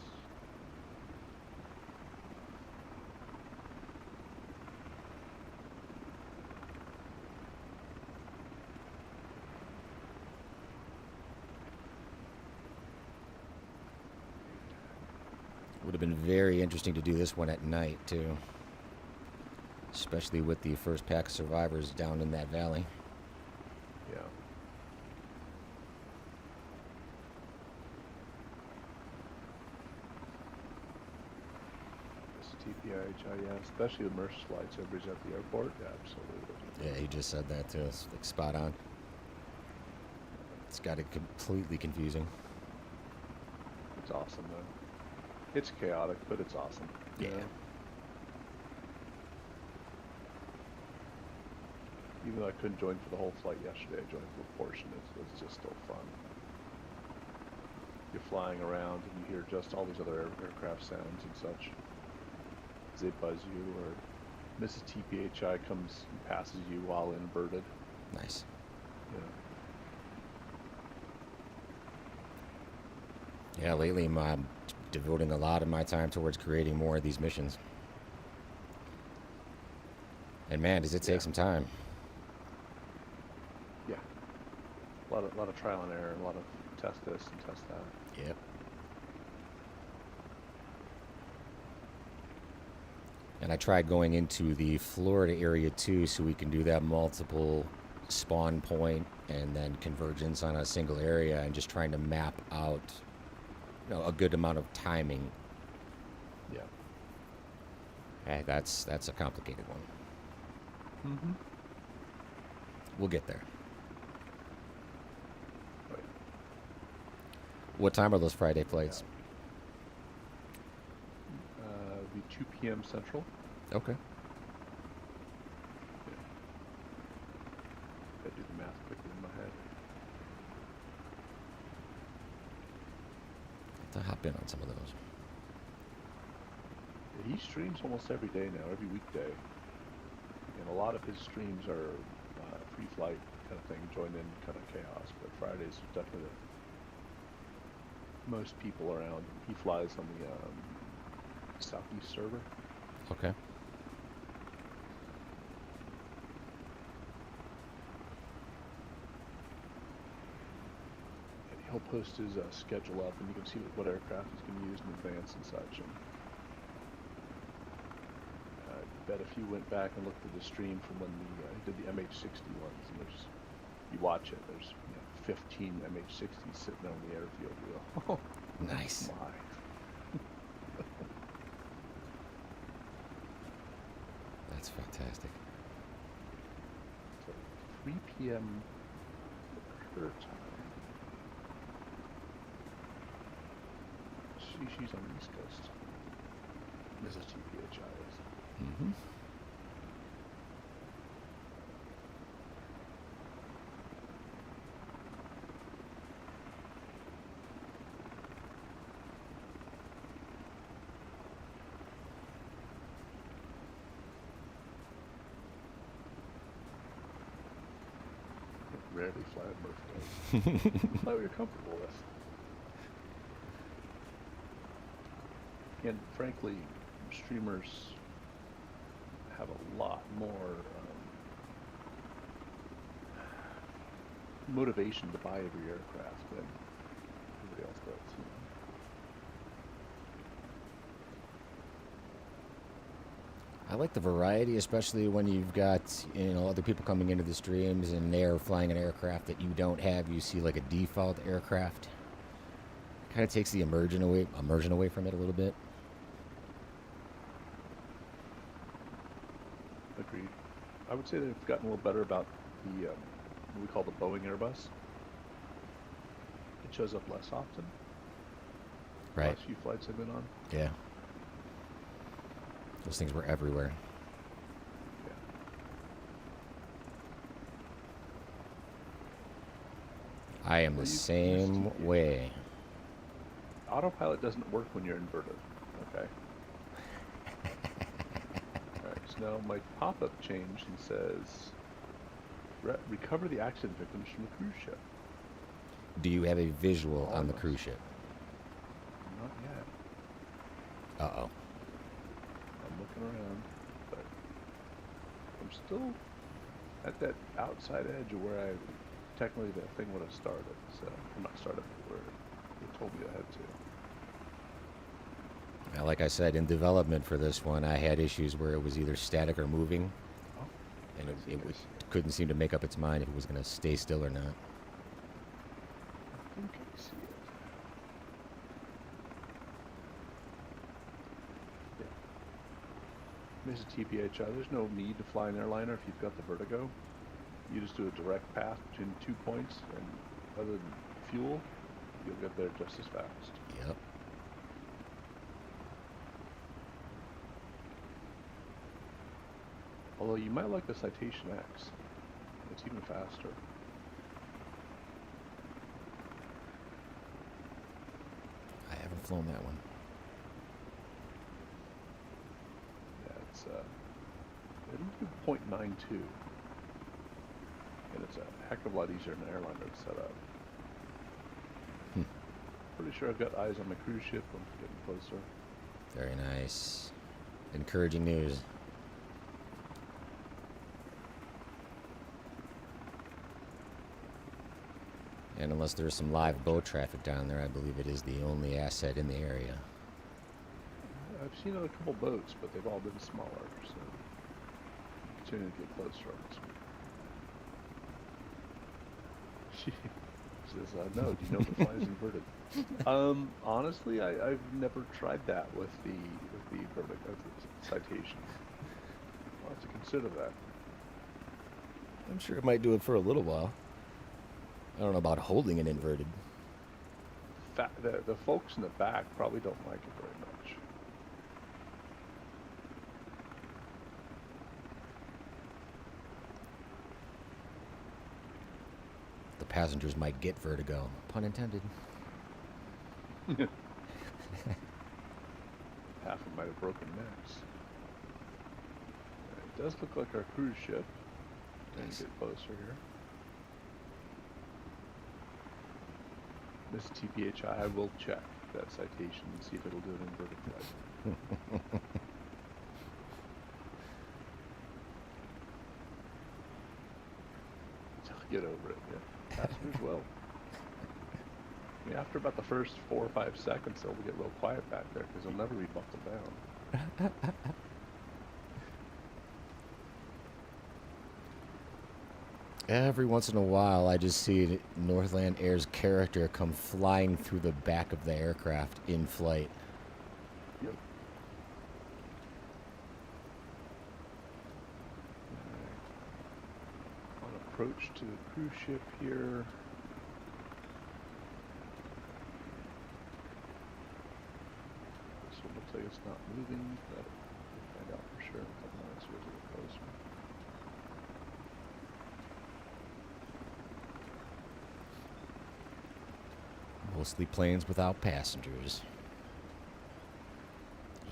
Would have been very interesting to do this one at night, too. Especially with the first pack of survivors down in that valley. Yeah. This TPIHI, yeah, especially the Mercer flights, everybody's at the airport. Yeah, absolutely. Yeah, he just said that, too. It's like spot on. It's got it completely confusing. It's awesome, though. It's chaotic, but it's awesome. Yeah. You know? Even though I couldn't join for the whole flight yesterday, I joined for a portion. It's just still fun. You're flying around and you hear just all these other aircraft sounds and such. As they buzz you, or Mrs. TPHI comes and passes you while inverted. Nice. Yeah. Yeah, lately I'm devoting a lot of my time towards creating more of these missions. And man, does it take some time. Yeah. A lot of trial and error, and a lot of test this and test that. Yep. And I tried going into the Florida area too, so we can do that multiple spawn point and then convergence on a single area, and just trying to map out, you know, a good amount of timing. Yeah. Hey, that's a complicated one. Mm-hmm. We'll get there. Right. What time are those Friday flights? It'll be 2 p.m. Central. Okay. I do the math quickly in my head. To hop in on some of those. He streams almost every day now, every weekday. And a lot of his streams are free flight kind of thing, join in kind of chaos. But Fridays are definitely the most people around. He flies on the Southeast server. Okay. And he'll post his schedule up, and you can see what aircraft he's going to use in advance and such. And I bet if you went back and looked at the stream from when he did the MH60 ones, and you watch it, there's 15 MH60s sitting on the airfield wheel. Nice. My. That's fantastic. So 3 p.m. her time. She's on the East Coast. Mrs. TPHI is. Mm-hmm. Rarely fly a Murphy. Fly what you're comfortable with. And frankly, streamers have a lot more motivation to buy every aircraft than everybody else does. You know? I like the variety, especially when you've got, other people coming into the streams and they're flying an aircraft that you don't have. You see like a default aircraft. Kind of takes the immersion away from it a little bit. Agreed. I would say they've gotten a little better about the what we call the Boeing Airbus. It shows up less often. Right. Last few flights I've been on. Yeah. Those things were everywhere. Yeah. I am the Well, same way. Autopilot doesn't work when you're inverted. Okay. Alright, so now my pop-up changed and says recover the accident victims from the cruise ship. Do you have a visual on the Almost. cruise ship? Not yet. Uh-oh. I'm looking around, but I'm still at that outside edge of where technically that thing would have started. So I'm not started where they told me I had to. Now, like I said, in development for this one, I had issues where it was either static or moving, Oh, and I see, it I see. couldn't seem to make up its mind if it was going to stay still or not. I think I see it. Yeah. Mrs. TPHI, there's no need to fly an airliner if you've got the vertigo. You just do a direct path between 2 points, and other than fuel, you'll get there just as fast. Yep. Although you might like the Citation X. It's even faster. I haven't flown that one. Yeah, it'll do 0.92. And it's a heck of a lot easier than an airliner to set up. Hmm. Pretty sure I've got eyes on my cruise ship. I'm getting closer. Very nice. Encouraging news. And unless there's some live boat traffic down there, I believe it is the only asset in the area. I've seen a couple boats, but they've all been smaller, so continuing to get closer on this one. She says, no, do you know the fly's inverted? Honestly, I've never tried that with the Citation. I'll have to consider that. I'm sure it might do it for a little while. I don't know about holding it inverted. The folks in the back probably don't like it very much. The passengers might get vertigo. Pun intended. Half of them might have broken necks. It does look like our cruise ship. Let's get closer here. This TPHI, I will check that Citation and see if it'll do an inverted flight. Get over it, yeah. Passengers will. I mean, after about the first 4 or 5 seconds, they'll get real quiet back there because they'll never be buckled down. Every once in a while, I just see Northland Air's character come flying through the back of the aircraft in flight. Yep. On approach to the cruise ship here. This one looks like it's not moving, but we'll find out for sure in a couple minutes. Here's a little closer. Mostly planes without passengers.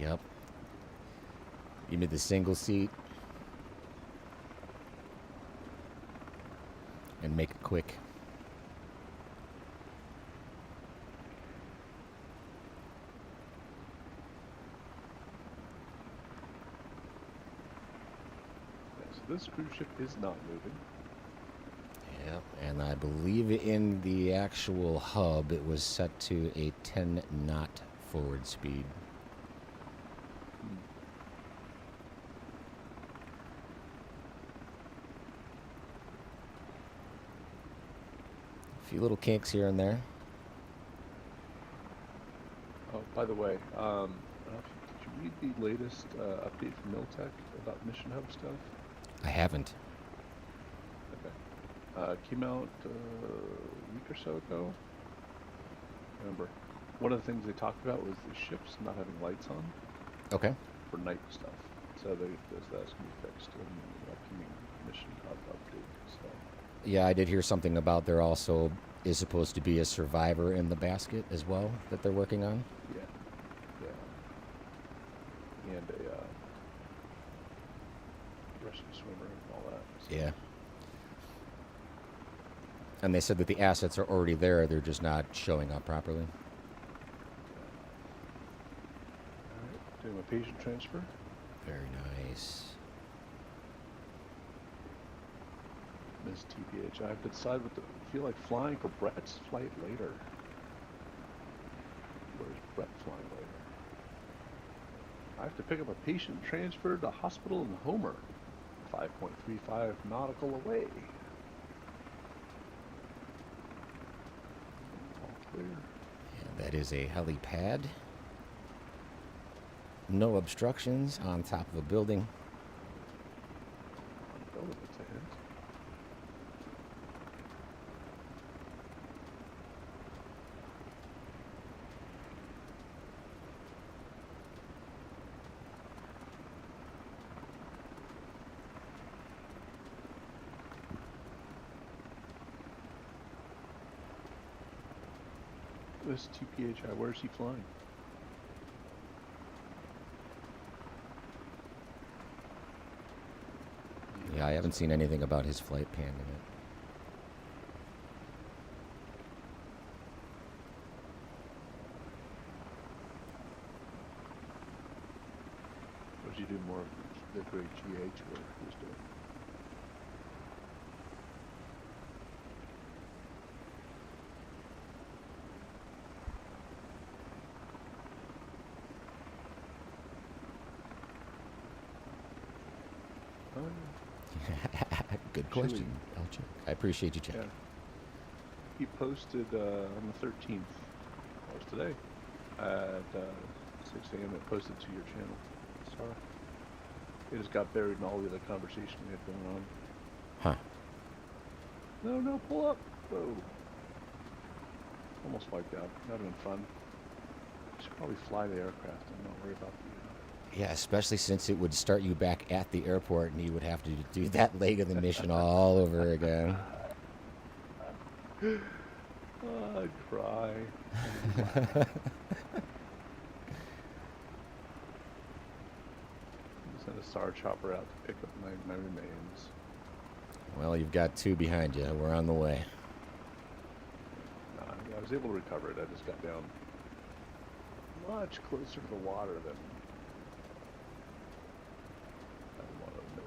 Yep. Even the single seat. And make it quick. Yeah, so this cruise ship is not moving. Yep, and I believe in the actual hub it was set to a 10 knot forward speed. A few little kinks here and there. Oh, by the way, did you read the latest update from Miltech about Mission Hub stuff? I haven't. Okay. Came out a week or so ago. Remember, one of the things they talked about was the ships not having lights on Okay. for night stuff. So that's going to be fixed in the upcoming Mission Hub update. So Yeah, I did hear something about there also is supposed to be a survivor in the basket as well that they're working on. yeah, and a rescue swimmer and all that. So. Yeah. And they said that the assets are already there, they're just not showing up properly. Alright, doing my patient transfer. Very nice. Miss TPH, I have to decide what to feel like flying for Brett's flight later. Where's Brett flying later? I have to pick up a patient transfer to hospital in Homer, 5.35 nautical away. All clear. And that is a helipad. No obstructions on top of a building. Building, it's a hint. This TPHI, where is he flying? Yeah, I haven't seen anything about his flight pan in it. Or does he do more of the great GH work he's doing? Oh, Good question. I'll check. I appreciate you checking. yeah. He posted on the 13th, that was today, at 6 a.m. It posted to your channel. Sorry. It just got buried in all the other conversation we had going on. Huh. No, pull up. Whoa. Almost wiped out. That would have been fun. Should probably fly the aircraft and not worry about the... Yeah, especially since it would start you back at the airport and you would have to do that leg of the mission all over again. Oh, I'd cry. Send a SAR chopper out to pick up my remains. Well, you've got two behind you. We're on the way. I was able to recover it. I just got down much closer to the water than I want to admit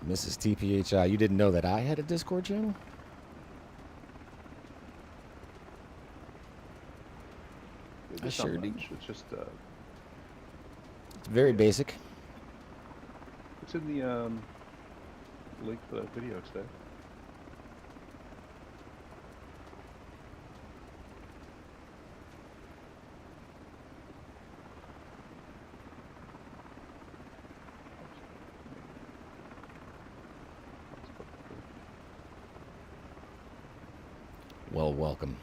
to. Mrs. TPHI, you didn't know that I had a Discord channel? I It's not sure do. much. It's just It's very basic. it's in the the link for that video today. Well, welcome.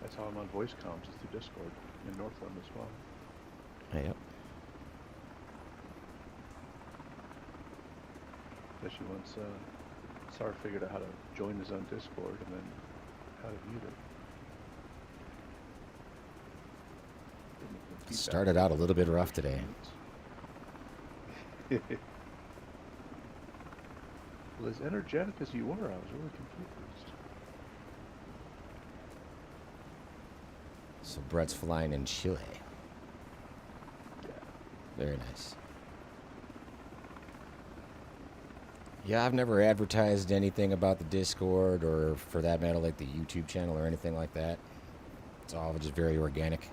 That's how I'm on voice comms, is through Discord in Northland as well. Yep. Especially once Sar figured out how to join his own Discord and then how to mute it. Started out a little bit rough today. Well, as energetic as you were, I was really confused. So Brett's flying in Chile. Yeah. Very nice. Yeah, I've never advertised anything about the Discord or, for that matter, like the YouTube channel or anything like that. It's all just very organic.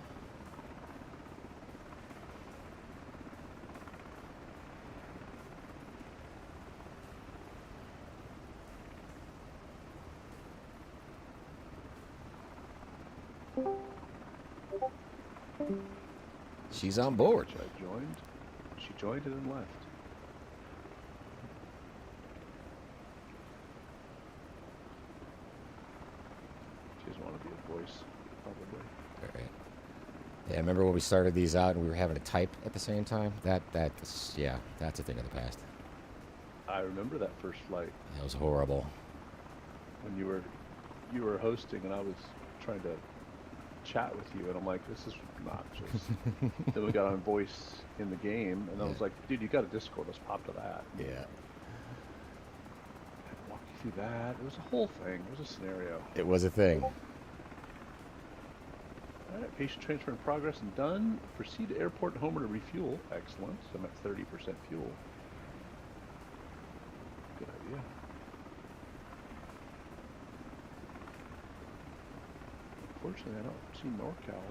She's on board. I joined. She joined and then left. She doesn't want to be a voice, probably. All right. Yeah, I remember when we started these out and we were having to type at the same time. That's a thing of the past. I remember that first flight It was horrible. when you were hosting and I was trying to chat with you, and I'm like, this is obnoxious. Then we got on voice in the game, and I was like, dude, you got a Discord, let's pop to that. Yeah. I'd walk you through that. It was a whole thing. It was a scenario. It was a thing. All right, patient transfer in progress and done. Proceed to airport and Homer to refuel. Excellent. So I'm at 30% fuel. Good idea. Unfortunately, I don't see NorCal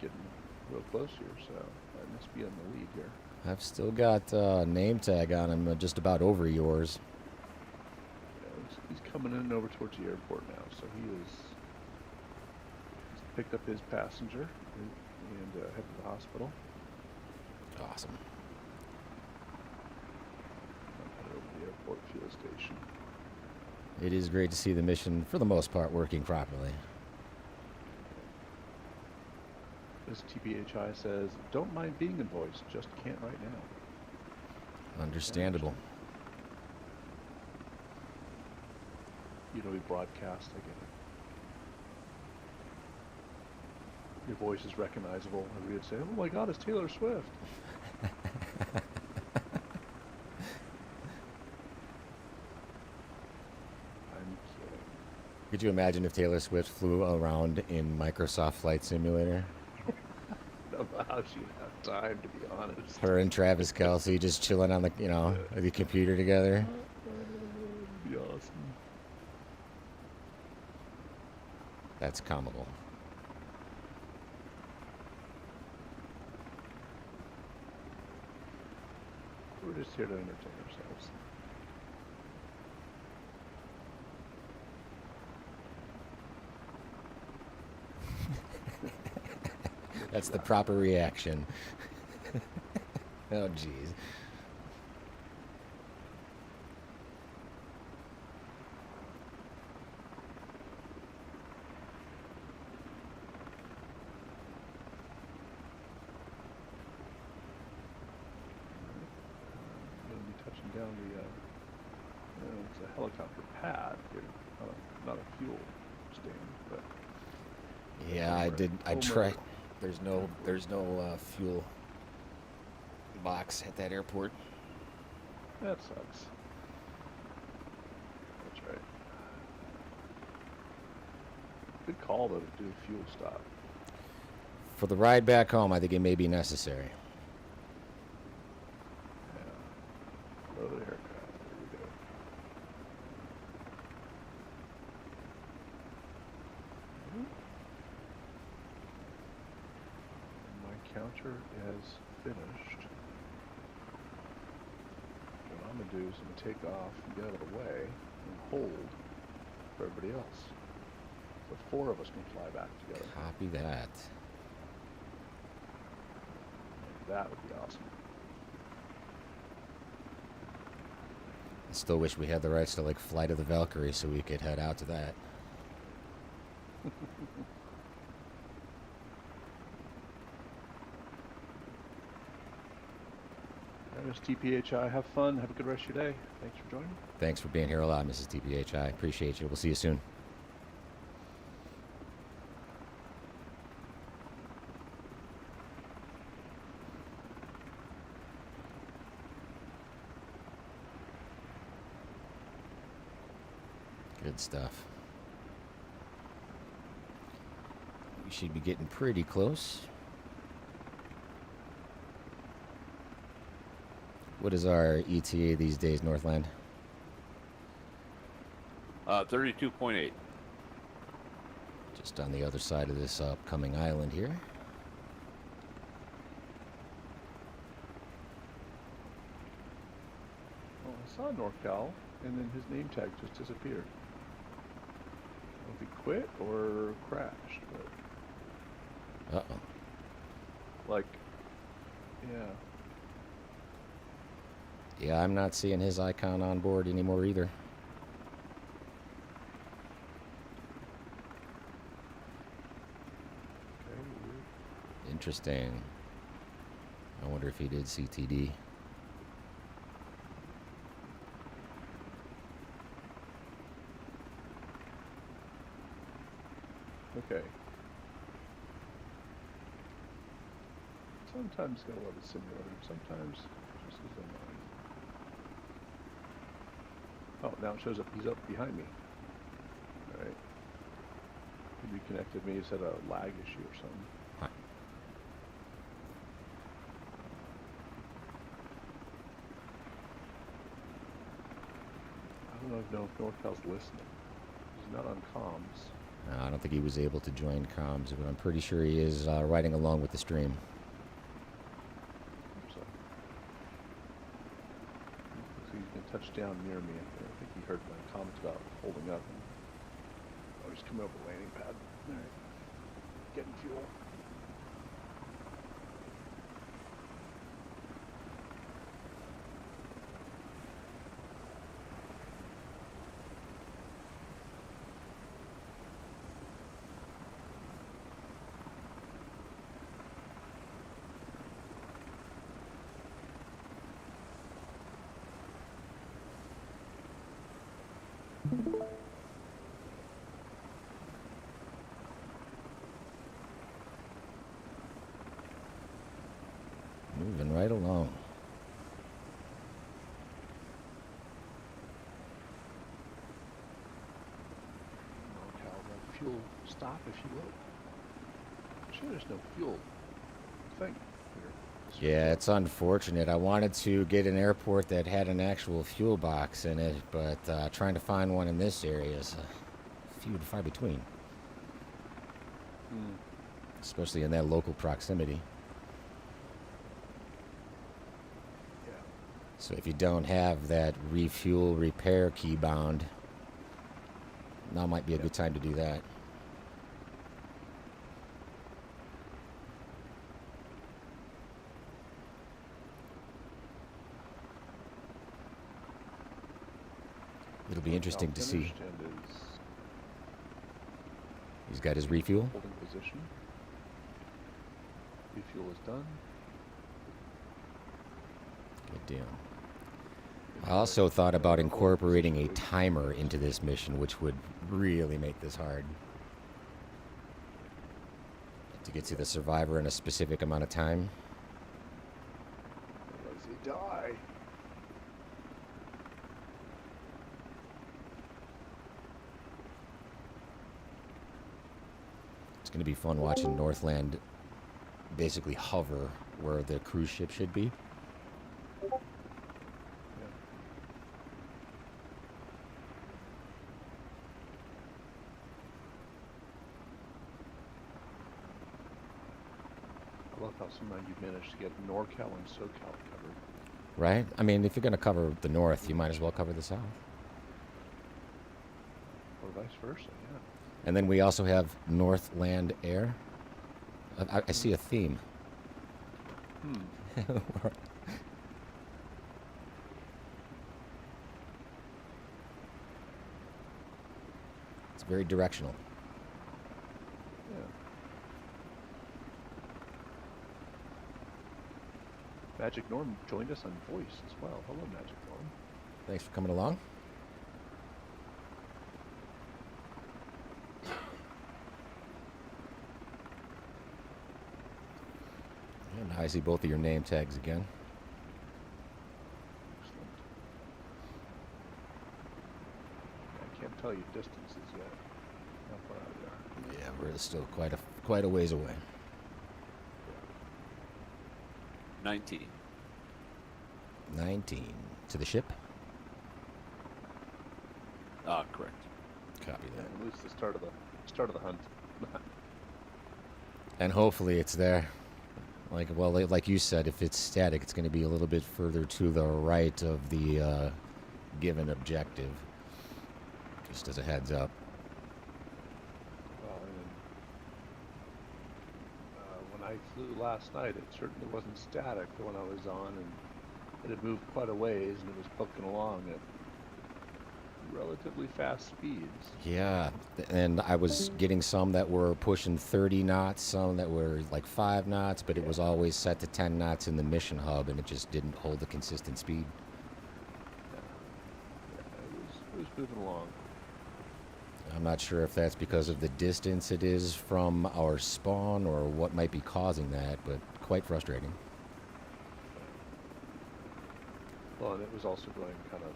getting real close here, so I must be in the lead here. I've still got name tag on him, just about over yours. Yeah, he's coming in over towards the airport now, so he's picked up his passenger and headed to the hospital. Awesome. I'm headed over to the airport fuel station. It is great to see the mission, for the most part, working properly. This TPHI says, don't mind being in voice, just can't right now. Understandable. You know, we broadcast, I get it. Your voice is recognizable, and we would say, oh my god, it's Taylor Swift. I'm kidding. Could you imagine if Taylor Swift flew around in Microsoft Flight Simulator? I don't know how she'd have time, to be honest. Her and Travis Kelce just chilling on the computer together. That'd be awesome. That's comical. We're just here to entertain ourselves. That's the proper reaction. Oh, jeez. I'm going to be touching down it's a helicopter pad here, not a fuel stand, but Yeah, I tried. There's no fuel box at that airport. that sucks. That's right. Good call though to do a fuel stop. For the ride back home, I think it may be necessary. Yeah. Load aircraft. There we go. launcher is finished. What I'm gonna do is I'm gonna take off and get out of the way and hold for everybody else. So 4 of us can fly back together. Copy that. That would be awesome. I still wish we had the rights to like Flight of the Valkyrie so we could head out to that. Mrs. TPHI, have fun. Have a good rest of your day. Thanks for joining. Thanks for being here a lot, Mrs. TPHI. Appreciate you. We'll see you soon. Good stuff. We should be getting pretty close. What is our ETA these days, Northland? 32.8. Just on the other side of this upcoming island here. Oh, I saw NorCal, and then his name tag just disappeared. I don't know if he quit or crashed, but Uh-oh. like, yeah. Yeah, I'm not seeing his icon on board anymore either. Okay, weird. Interesting. I wonder if he did CTD. Okay. Sometimes gotta love the simulator. Sometimes just as annoying. Oh, now it shows up. He's up behind me. All right. He reconnected me. He's had a lag issue or something. Huh. I don't know if NorCal's listening. He's not on comms. No, I don't think he was able to join comms, but I'm pretty sure he is riding along with the stream. So he's going to touch down near me. I think he heard my comments about holding up. And, oh, he's coming over the landing pad. All right. Getting fuel. Moving right along. NorCal, the fuel stop if you will. Sure, there's no fuel thing here. Yeah, it's unfortunate. I wanted to get an airport that had an actual fuel box in it, but trying to find one in this area is few and far between. Especially in that local proximity. Yeah. So if you don't have that refuel repair key bound, now might be a good time to do that. It'll be interesting to see. And is He's got his refuel. holding position. Refuel is done. Good deal. I also thought about incorporating a timer into this mission, which would really make this hard. To get to the survivor in a specific amount of time. Does he die? It's going to be fun watching Northland basically hover where the cruise ship should be. Yeah. How about how somehow you managed to get NorCal and SoCal covered. Right? I mean, if you're going to cover the north, you might as well cover the south. Or vice versa, yeah. And then we also have Northland Air. I see a theme. It's very directional. Yeah. Magic Norm joined us on voice as well. Hello, Magic Norm. Thanks for coming along. And I see both of your name tags again. Excellent. I can't tell you distances yet. How far out we are. Yeah, we're still quite a ways away. 19. 19 to the ship. Ah, correct. Copy Yeah, that. at least the start of the hunt. And hopefully it's there. Like you said, if it's static, it's going to be a little bit further to the right of the given objective. Just as a heads up. Well, and when I flew last night, it certainly wasn't static. The one I was on, and it had moved quite a ways, and it was poking along at relatively fast speeds. Yeah, and I was getting some that were pushing 30 knots, some that were like 5 knots, but it was always set to 10 knots in the mission hub, and it just didn't hold a consistent speed. Yeah, it was moving along. I'm not sure if that's because of the distance it is from our spawn or what might be causing that, but quite frustrating. Well, and it was also going kind of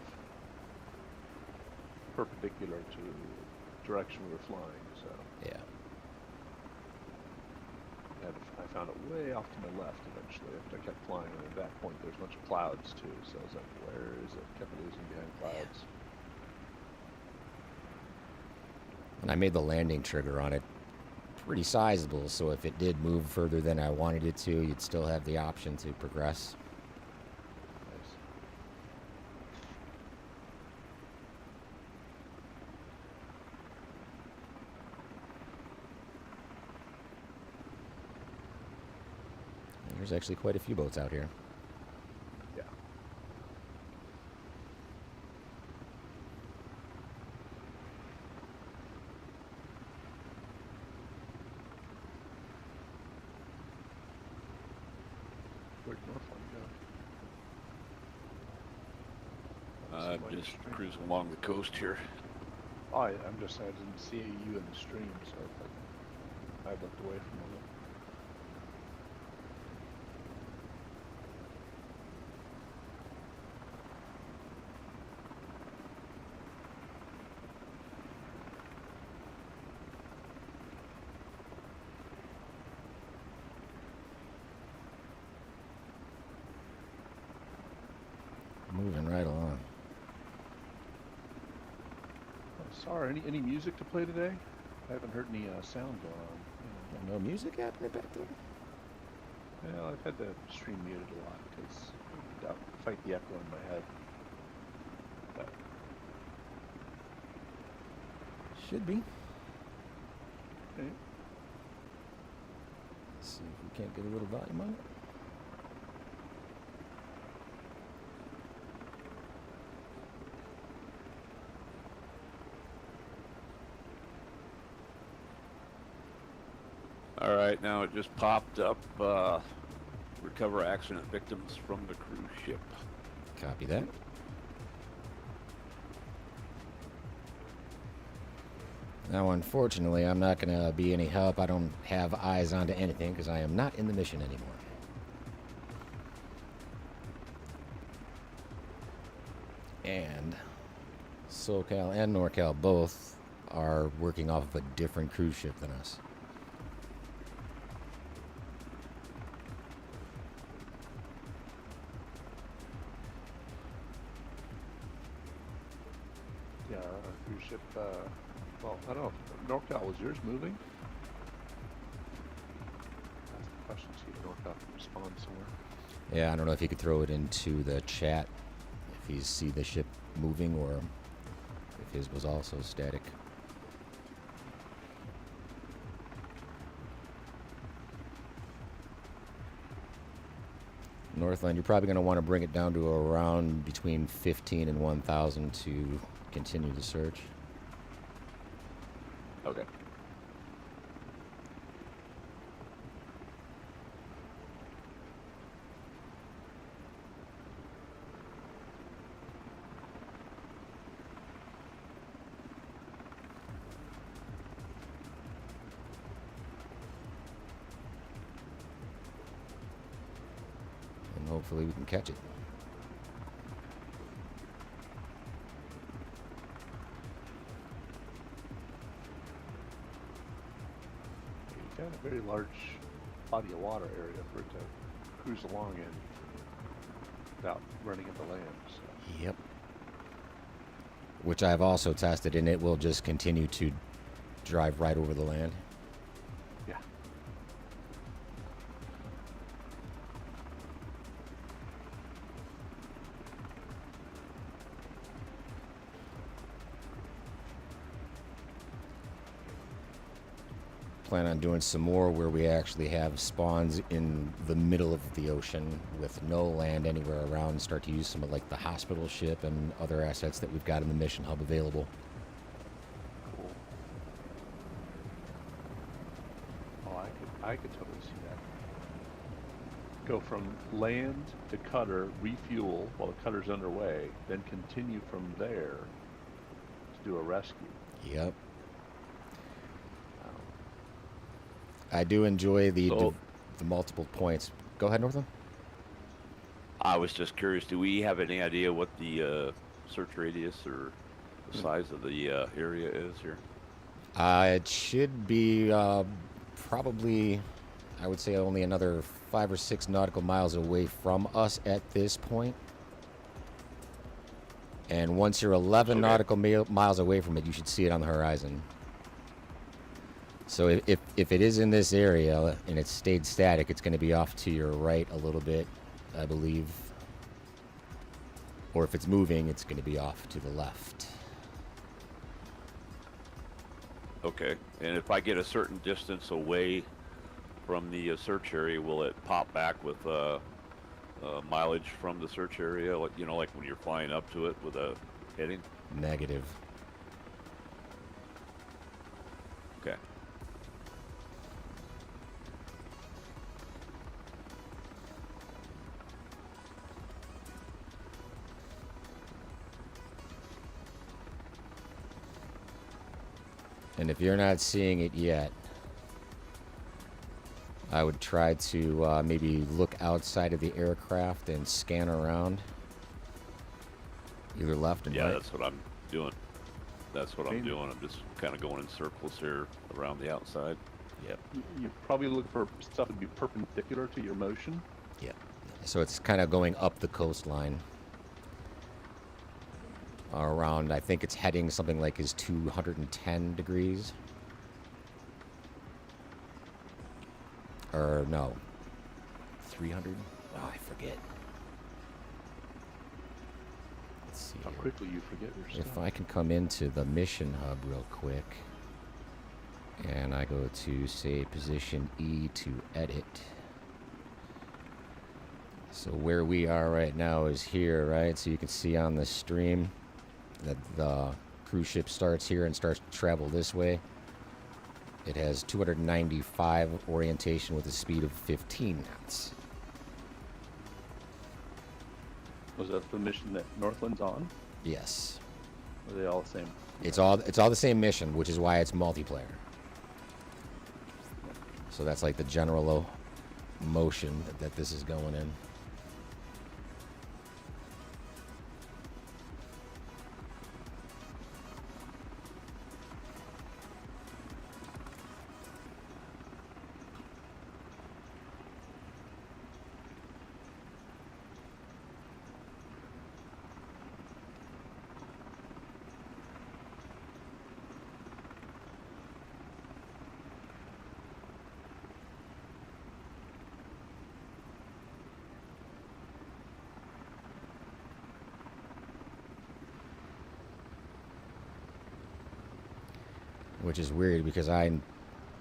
perpendicular to the direction we were flying, so Yeah. I found it way off to my left eventually after I kept flying, and at that point there's a bunch of clouds too, so I was like, where is it? Kept losing behind clouds. And I made the landing trigger on it pretty sizable, so if it did move further than I wanted it to, you'd still have the option to progress. Nice. And there's actually quite a few boats out here. Yeah. Where'd Northland go? Somebody Just stream. cruising along the coast here. Oh, I didn't see you in the stream, so I looked away from it. Moving right along. Sorry, any music to play today? I haven't heard any sound going on. No music happening back there? Yeah, I've had the stream muted a lot because I fight the echo in my head. But Should be. okay. Let's see if we can't get a little volume on it. All right, now it just popped up. Recover accident victims from the cruise ship. Copy that. Now, unfortunately, I'm not going to be any help. I don't have eyes onto anything because I am not in the mission anymore. And SoCal and NorCal both are working off of a different cruise ship than us. Yeah, our cruise ship. Well, I don't know. If NorCal, was yours moving? That's the question. See if NorCal takeoff and respond somewhere. Yeah, I don't know if you could throw it into the chat if you see the ship moving or if his was also static. Northland, you're probably going to want to bring it down to around between 15 and 1,000 to continue the search. Okay. And hopefully we can catch it. You've got a very large body of water area for it to cruise along in without running into land. So. Yep. Which I've also tested, and it will just continue to drive right over the land. Yeah. Plan on doing some more where we actually have spawns in the middle of the ocean with no land anywhere around and start to use some of like the hospital ship and other assets that we've got in the mission hub available. Cool. Oh, I could totally see that. Go from land to cutter, refuel while the cutter's underway, then continue from there to do a rescue. Yep. I do enjoy the multiple points. Go ahead, Northland. I was just curious, do we have any idea what the search radius or the size of the area is here? It should be probably, I would say, only another 5 or 6 nautical miles away from us at this point. And once you're 11 nautical miles away from it, you should see it on the horizon. So if it is in this area and it's stayed static, it's going to be off to your right a little bit, I believe. Or if it's moving, it's going to be off to the left. Okay, and if I get a certain distance away from the search area, will it pop back with mileage from the search area? Like, you know, like when you're flying up to it with a heading? Negative. Okay. And if you're not seeing it yet, I would try to maybe look outside of the aircraft and scan around, either left and right. Yeah, that's what I'm doing. That's what I'm doing. I'm just kind of going in circles here around the outside. Yep. You probably look for stuff to be perpendicular to your motion. Yep. So it's kind of going up the coastline. Around, I think it's heading something like is 210 degrees. Or no, 300? Oh, I forget. Let's see How here. quickly you forget your If stuff. I can come into the mission hub real quick, and I go to, say, position E to edit. So where we are right now is here, right? So you can see on the stream that the cruise ship starts here and starts to travel this way. It has 295 orientation with a speed of 15 knots. Was that the mission that Northland's on? Yes. Or are they all the same? It's all the same mission, which is why it's multiplayer. So that's like the general motion that this is going in. which is weird because I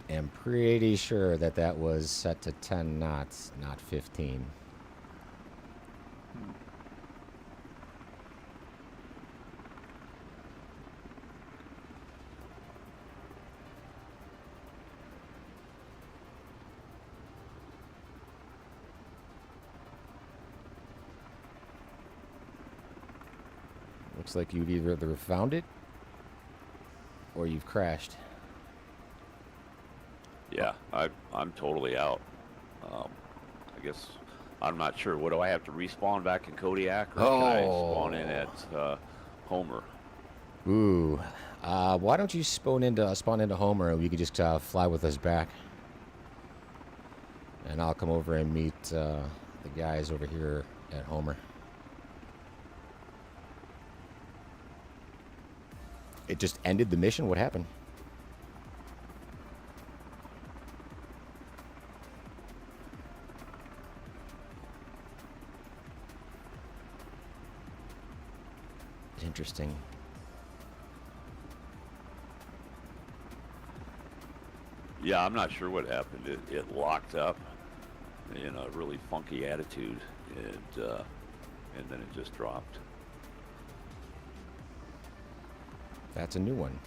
am pretty sure that that was set to 10 knots, not 15. Looks like you've either found it or you've crashed. Yeah, I'm totally out. I guess I'm not sure. What do I have to respawn back in Kodiak, or can I spawn in at Homer? Ooh, why don't you spawn into Homer and we could just fly with us back, and I'll come over and meet the guys over here at Homer. It just ended the mission? What happened? Interesting. Yeah, I'm not sure what happened. It locked up in a really funky attitude, and then it just dropped. That's a new one.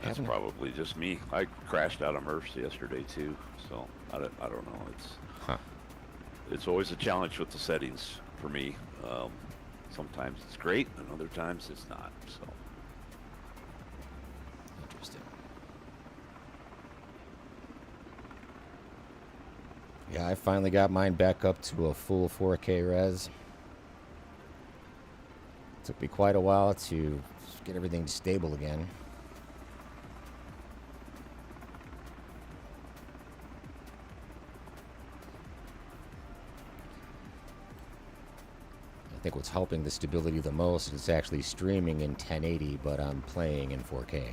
That's probably just me. I crashed out of Murph's yesterday too, so I don't know. It's always a challenge with the settings for me. Sometimes it's great, and other times it's not. So interesting. Yeah, I finally got mine back up to a full 4K res. Took me quite a while to get everything stable again. I think what's helping the stability the most is actually streaming in 1080, but I'm playing in 4K.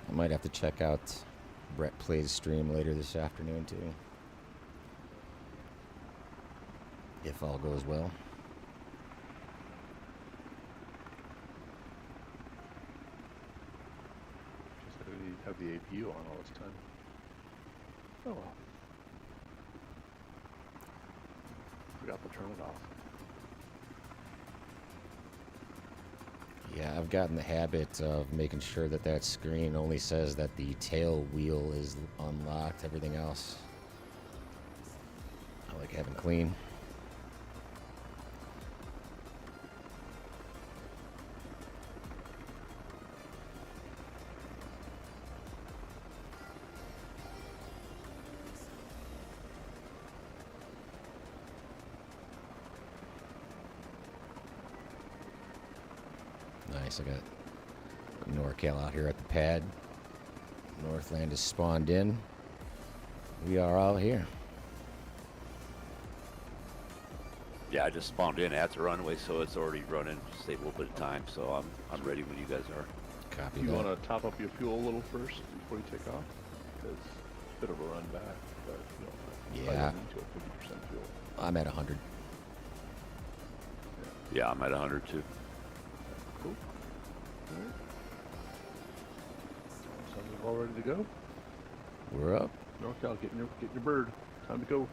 I might have to check out Brett Plays stream later this afternoon too, if all goes well. Just that we have the APU on all this time. Oh well. Forgot to turn it off. Yeah, I've gotten the habit of making sure that that screen only says that the tail wheel is unlocked. Everything else, I like having clean. Nice, I got NorCal out here at the pad. Northland is spawned in. We are all here. yeah, I just spawned in at the runway, so it's already running. Just take a little bit of time, so I'm ready when you guys are. Copy You that. want to top up your fuel a little first before you take off? Because it's a bit of a run back, but you know, Yeah. probably need to at 50% fuel. I'm at 100. Yeah, I'm at 100 too. Cool. All right. Sounds like all ready to go. We're up. NorCal, getting your bird. Time to go.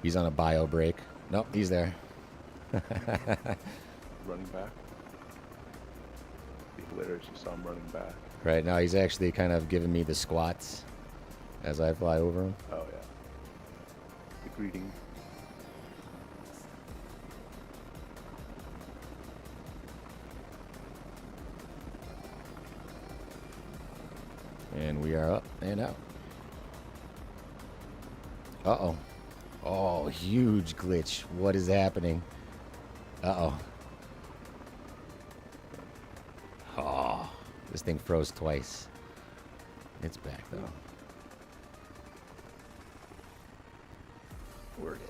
He's on a bio break. Nope, he's there. Running back. later as you saw him running back. Right now, he's actually kind of giving me the squats as I fly over him. Oh yeah. The greeting. And we are up and out. Uh-oh. Oh, huge glitch. What is happening? Uh-oh. Oh, this thing froze twice. It's back, though. We're good.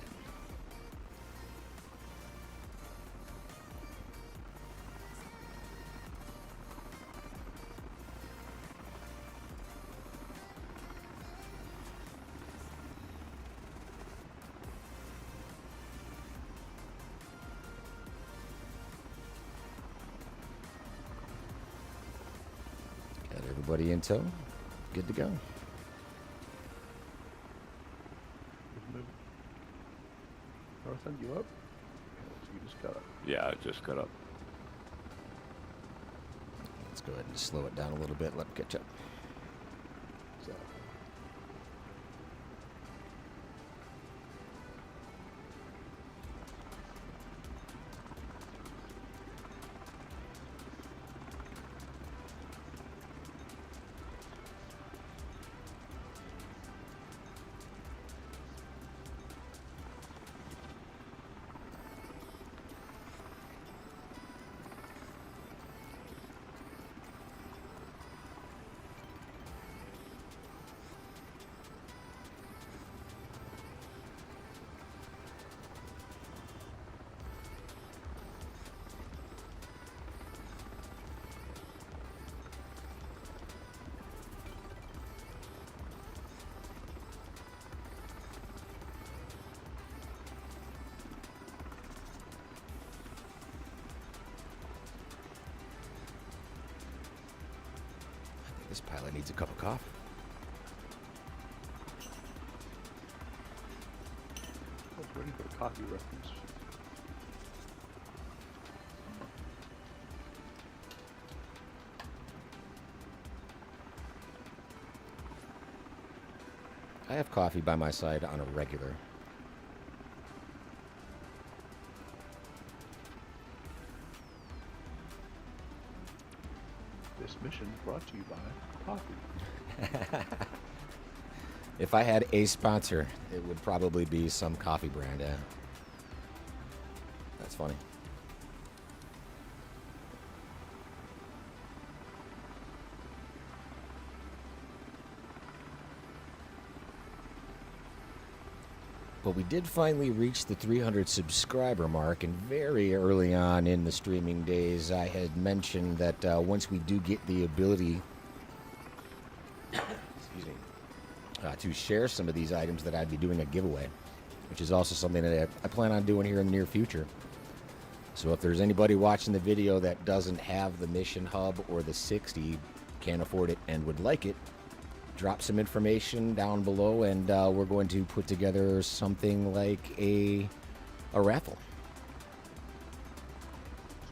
Got everybody in tow. Good to go. Northland, you up? You just got up. Yeah, I just got up. Let's go ahead and slow it down a little bit. Let it catch up. Exactly. This pilot needs a cup of coffee. I was ready for a coffee reference. I have coffee by my side on a regular. This mission brought to you by coffee. If I had a sponsor, it would probably be some coffee brand. Yeah. That's funny. But we did finally reach the 300 subscriber mark, and very early on in the streaming days, I had mentioned that once we do get the ability to share some of these items, that I'd be doing a giveaway, which is also something that I plan on doing here in the near future. So if there's anybody watching the video that doesn't have the Mission Hub or the 60, can't afford it, and would like it, drop some information down below, and we're going to put together something like a raffle.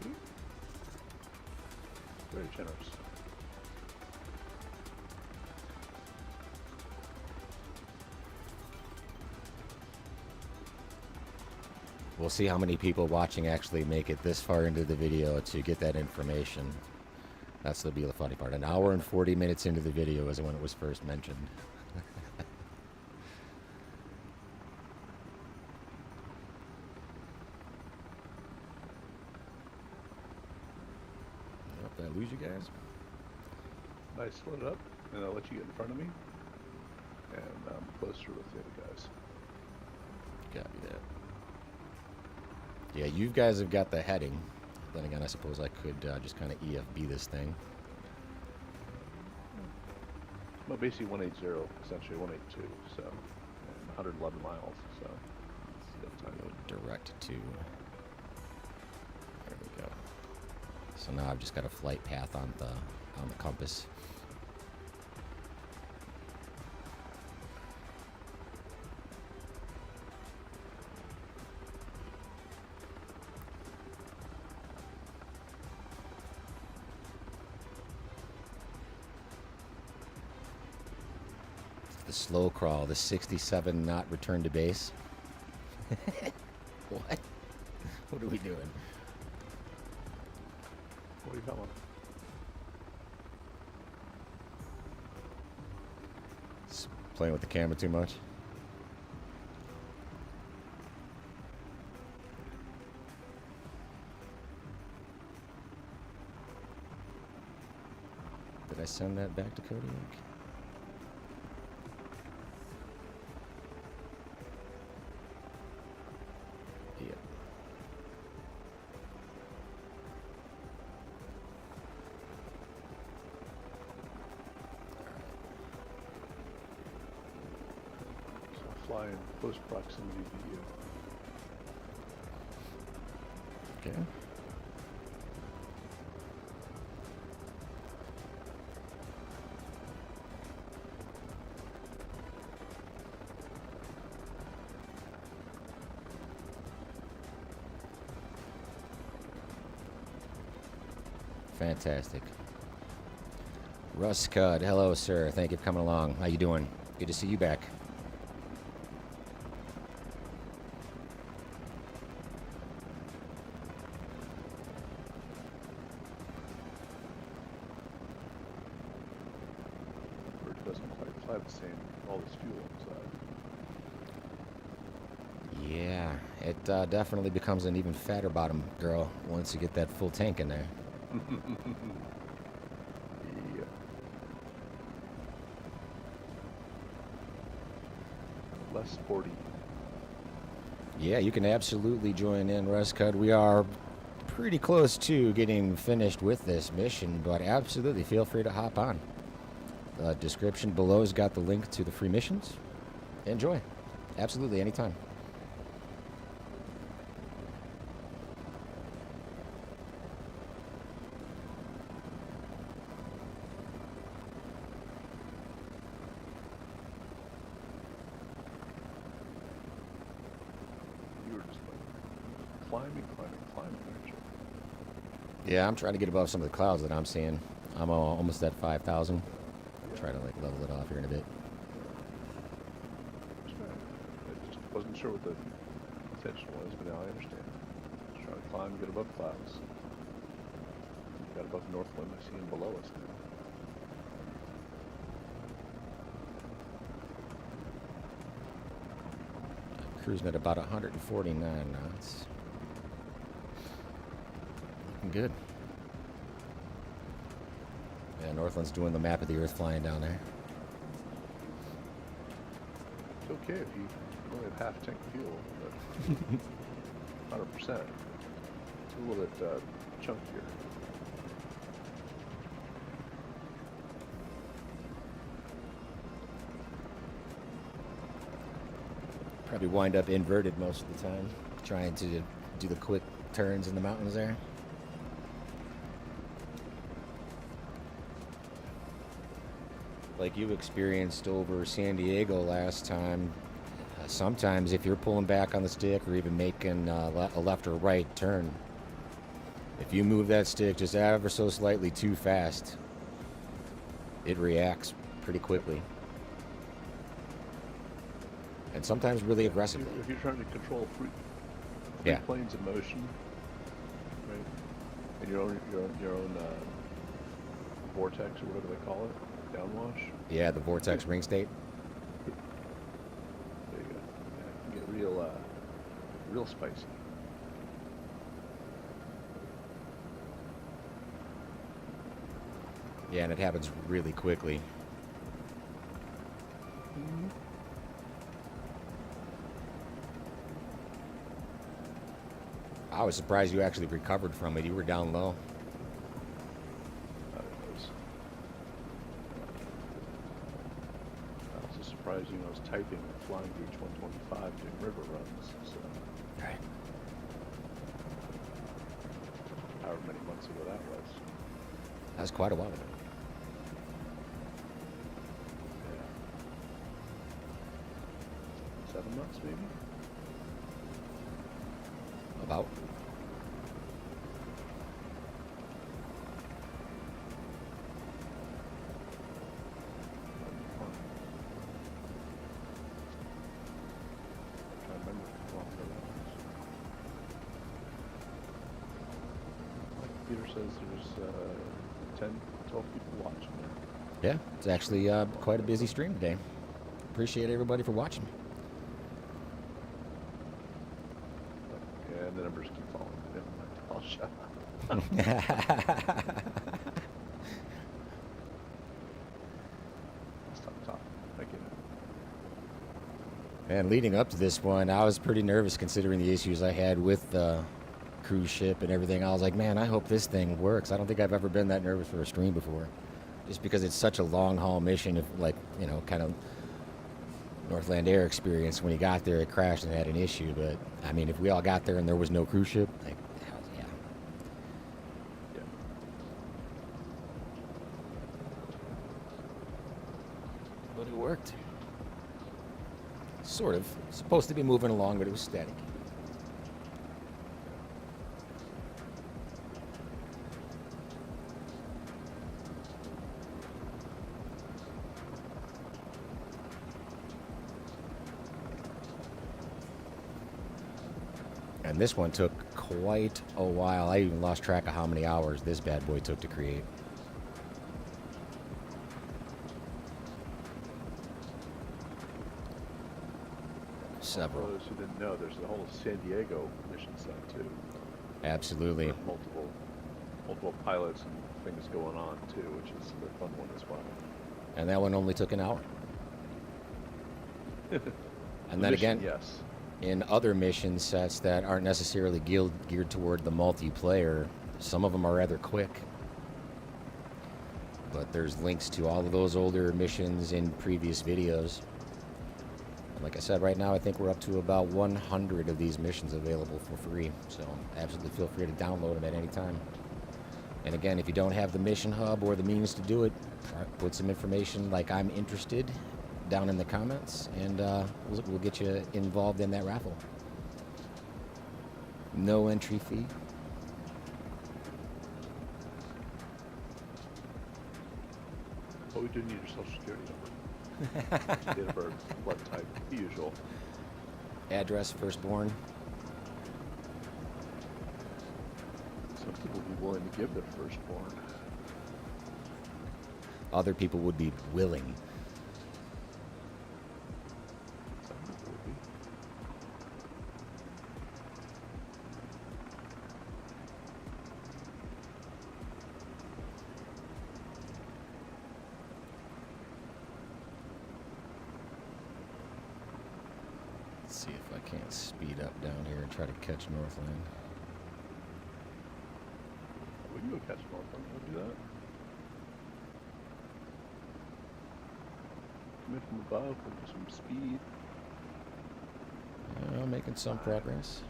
Sweet. Very generous. We'll see how many people watching actually make it this far into the video to get that information. That's the be the funny part. An hour and 40 minutes into the video is when it was first mentioned. Oh, did I lose you guys? I slid it up, and I'll let you get in front of me. And I'm closer with the other guys. Copy that. Yeah, you guys have got the heading. Then again, I suppose I could just kind of EFB this thing. Well, basically 180, essentially 182, so, and 111 miles, so. It's time to Direct to. There we go. So now I've just got a flight path on the compass. slow crawl, the 67 knot return to base. What? What are we doing? What are you talking about? Just playing with the camera too much. Did I send that back to Kodiak? Yep. So fly in close proximity to you. Okay. Fantastic. Russ Cud, hello, sir. Thank you for coming along. How you doing? Good to see you back. Bird doesn't quite fly the same. All this fuel inside. Yeah, it definitely becomes an even fatter bottom girl once you get that full tank in there. Yeah. Less sporty. Yeah, you can absolutely join in, Russ Cud. We are pretty close to getting finished with this mission, but absolutely feel free to hop on. The description below's got the link to the free missions. Enjoy. Absolutely, anytime. You were just like climbing, aren't you? Yeah, I'm trying to get above some of the clouds that I'm seeing. I'm almost at 5,000. Try to like level it off here in a bit. Just trying. I just wasn't sure what the intention was, but now I understand. Just trying to climb, get above clouds. Got above Northland, I see him below us now. Cruising at about 149 knots. Looking good. Yeah, Northland's doing the map of the Earth flying down there. It's okay if you only have half tank fuel, but 100%. It's a little bit chunkier. Probably wind up inverted most of the time, trying to do the quick turns in the mountains there. Like you experienced over San Diego last time, sometimes if you're pulling back on the stick or even making a left or right turn, if you move that stick just ever so slightly too fast, it reacts pretty quickly. And sometimes really aggressively. If you're trying to control three Yeah. planes of motion, right, and your own vortex or whatever they call it, downwash. Yeah, the vortex ring state. There you go. Yeah, it can get real spicy. Yeah, and it happens really quickly. I was surprised you actually recovered from it. You were down low. I was just surprised, I was typing and flying Beach 125 doing river runs, so Right. however many months ago that was. That was quite a while ago. Yeah. 7 months maybe? About. says there's 10, 12 people watching there. Yeah, it's actually quite a busy stream today. Appreciate everybody for watching. And the numbers keep falling. Never mind. I'll shut up. Stop talking. I get it. And leading up to this one, I was pretty nervous considering the issues I had with the cruise ship and everything. I was like, man, I hope this thing works. I don't think I've ever been that nervous for a stream before. Just because it's such a long haul mission, of like, you know, kind of Northland Air experience. When you got there, it crashed and had an issue. But I mean, if we all got there and there was no cruise ship, like, yeah. Yeah. But it worked. Sort of. Supposed to be moving along, but it was static. And this one took quite a while. I even lost track of how many hours this bad boy took to create. Several. For those who didn't know, there's the whole San Diego mission set too. Absolutely. With multiple pilots and things going on too, which is a fun one as well. And that one only took an hour. And The then mission, again, yes. in other mission sets that aren't necessarily geared toward the multiplayer, some of them are rather quick. But there's links to all of those older missions in previous videos. And like I said, right now I think we're up to about 100 of these missions available for free. So absolutely feel free to download them at any time. And again, if you don't have the Mission Hub or the means to do it, put some information like I'm interested down in the comments, and we'll get you involved in that raffle. No entry fee. But we do need your social security number. Date of birth, blood type, the usual. Address, firstborn. Some people would be willing to give their firstborn. Other people would be willing. Some people would be. Let's see if I can't speed up down here and try to catch Northland. We can go catch Northland. We'll do that. Come in from above with some speed. Making some progress.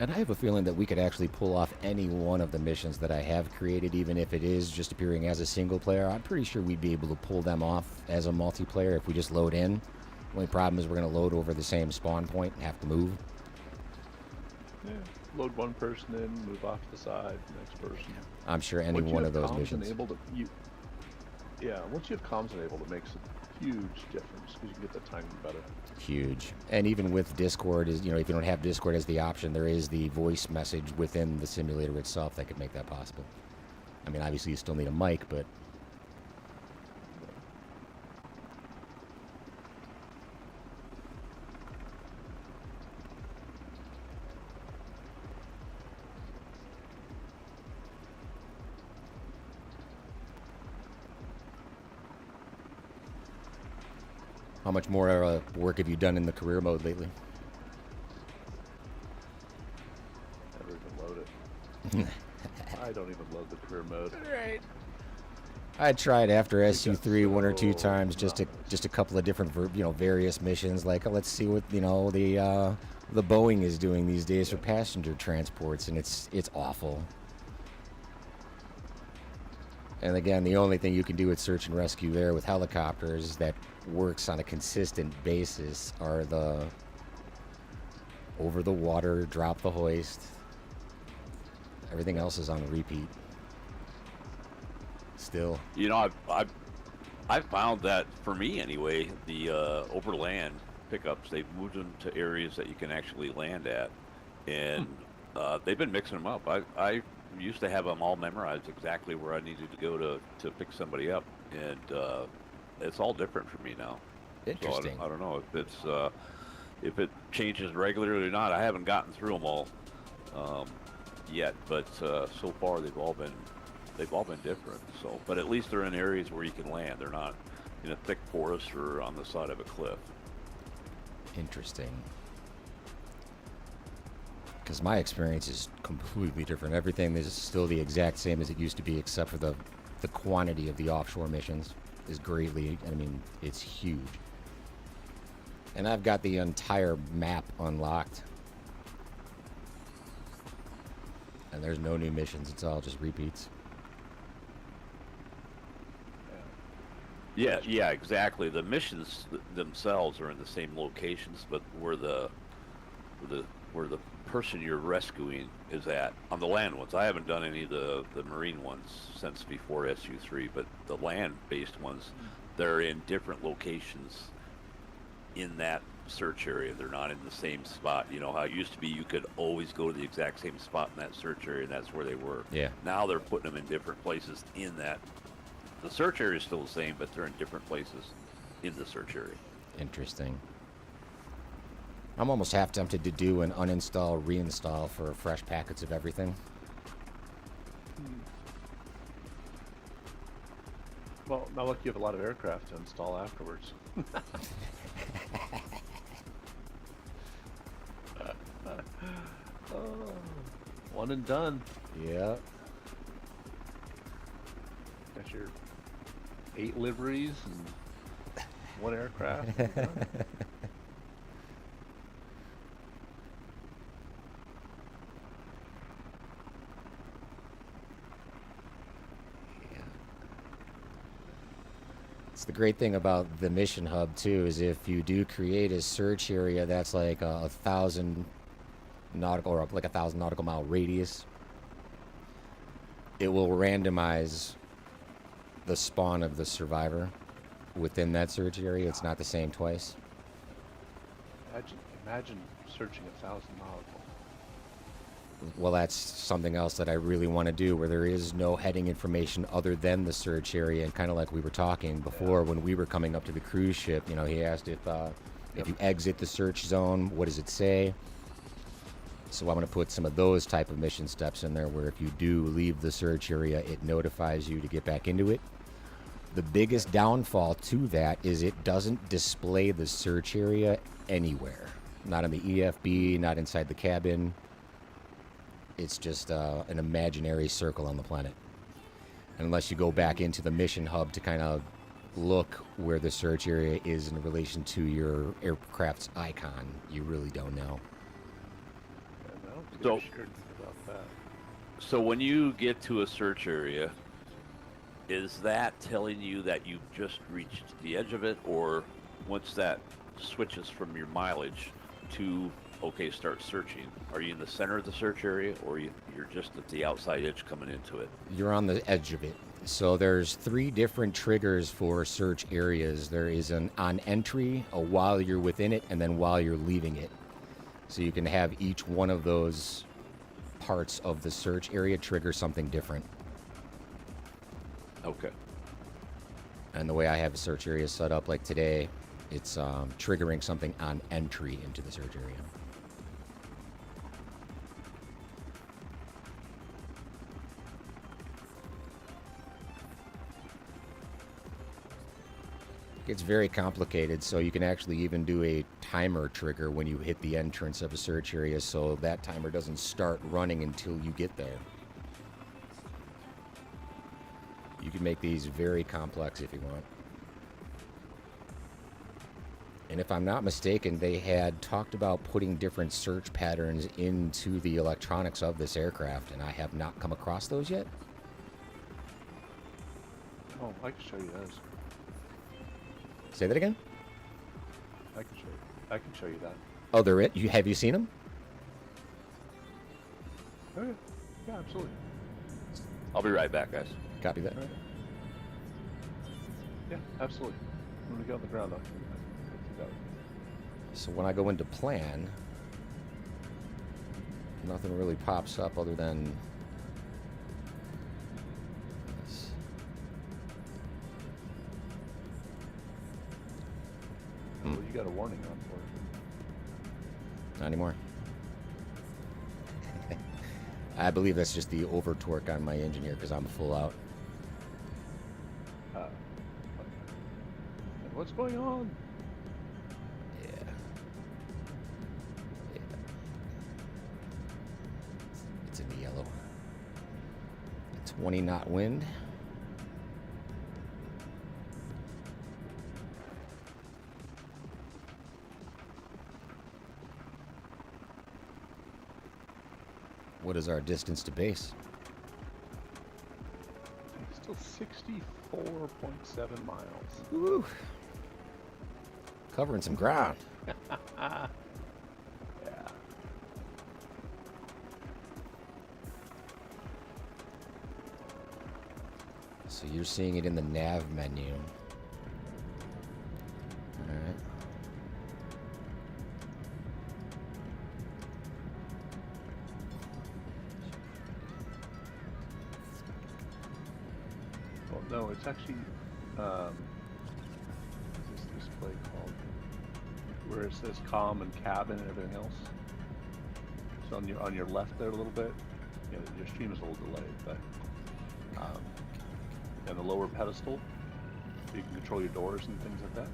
And I have a feeling that we could actually pull off any one of the missions that I have created, even if it is just appearing as a single player. I'm pretty sure we'd be able to pull them off as a multiplayer if we just load in. The only problem is we're going to load over the same spawn point and have to move. Yeah. Load one person in, move off to the side, next person. I'm sure any Once you one have of those comms missions. Enabled, yeah, once you have comms enabled, it makes a huge difference because you can get the timing better. Huge. And even with Discord, if you don't have Discord as the option, there is the voice message within the simulator itself that could make that possible. I mean, obviously you still need a mic, but how much more work have you done in the career mode lately? Never even load it. I don't even load the career mode. Right. I tried after SU3 one or two times, just a couple of different various missions. Like, let's see what the Boeing is doing these days for passenger transports, and it's awful. And again, the only thing you can do with search and rescue there with helicopters that works on a consistent basis are the over the water, drop the hoist. Everything else is on repeat. Still. You know, I've found that, for me anyway, the overland pickups, they've moved them to areas that you can actually land at, and they've been mixing them up. I used to have them all memorized exactly where I needed to go to pick somebody up, and it's all different for me now. Interesting. So I don't know if it changes regularly or not. I haven't gotten through them all yet, but so far they've all been different. So, but at least they're in areas where you can land. They're not in a thick forest or on the side of a cliff. Interesting. Because my experience is completely different. Everything is still the exact same as it used to be, except for the quantity of the offshore missions is greatly, I mean, it's huge. And I've got the entire map unlocked. And there's no new missions. It's all just repeats. Yeah, exactly. The missions themselves are in the same locations, but where the person you're rescuing is at on the land ones. I haven't done any of the marine ones since before SU3, but the land-based ones, they're in different locations in that search area. They're not in the same spot. You know how it used to be you could always go to the exact same spot in that search area, and that's where they were. Yeah. Now they're putting them in different places in that. The search area is still the same, but they're in different places in the search area. Interesting. I'm almost half tempted to do an uninstall, reinstall for fresh packets of everything. Well, not like you have a lot of aircraft to install afterwards. Oh, one and done. Yeah. Got your 8 liveries and 1 aircraft. It's the great thing about the Mission Hub too, is if you do create a search area that's like 1,000 nautical, or like 1,000 nautical mile radius, it will randomize the spawn of the survivor within that search area. It's not the same twice. Imagine searching 1,000 nautical. Well, that's something else that I really want to do, where there is no heading information other than the search area. And kind of like we were talking before, when we were coming up to the cruise ship, you know, he asked if you exit the search zone, what does it say? So I'm going to put some of those type of mission steps in there, where if you do leave the search area, it notifies you to get back into it. The biggest downfall to that is it doesn't display the search area anywhere. Not in the EFB, not inside the cabin. It's just an imaginary circle on the planet. Unless you go back into the Mission Hub to kind of look where the search area is in relation to your aircraft's icon, you really don't know. I don't think So- I shared about that. So when you get to a search area, is that telling you that you've just reached the edge of it, or once that switches from your mileage to, okay, start searching, are you in the center of the search area, or you're just at the outside edge coming into it? You're on the edge of it. So there's 3 different triggers for search areas. There is an on entry, a while you're within it, and then while you're leaving it. So you can have each one of those parts of the search area trigger something different. Okay. And the way I have the search area set up, like today, it's triggering something on entry into the search area. It's very complicated, so you can actually even do a timer trigger when you hit the entrance of a search area, so that timer doesn't start running until you get there. You can make these very complex if you want. And if I'm not mistaken, they had talked about putting different search patterns into the electronics of this aircraft, and I have not come across those yet. Oh, I can show you those. Say that again? I can show you. I can show you that. Oh, they're it? Have you seen them? Oh, yeah. Yeah, absolutely. I'll be right back, guys. Copy that. All right. Yeah, absolutely. When we get on the ground, I'll do that. So when I go into plan, nothing really pops up other than this. Well, you got a warning on for it. Not anymore. I believe that's just the over torque on my engine here because I'm full out. What's going on? Yeah. It's in the yellow. 20 knot wind. What is our distance to base? It's still 64.7 miles. Woo! Covering some ground. Yeah. So you're seeing it in the nav menu. Alright. Well, no, it's actually, what's this display called? Where it says comm and cabin and everything else. So on your left there a little bit, you know, your stream is a little delayed, but and the lower pedestal, you can control your doors and things like that.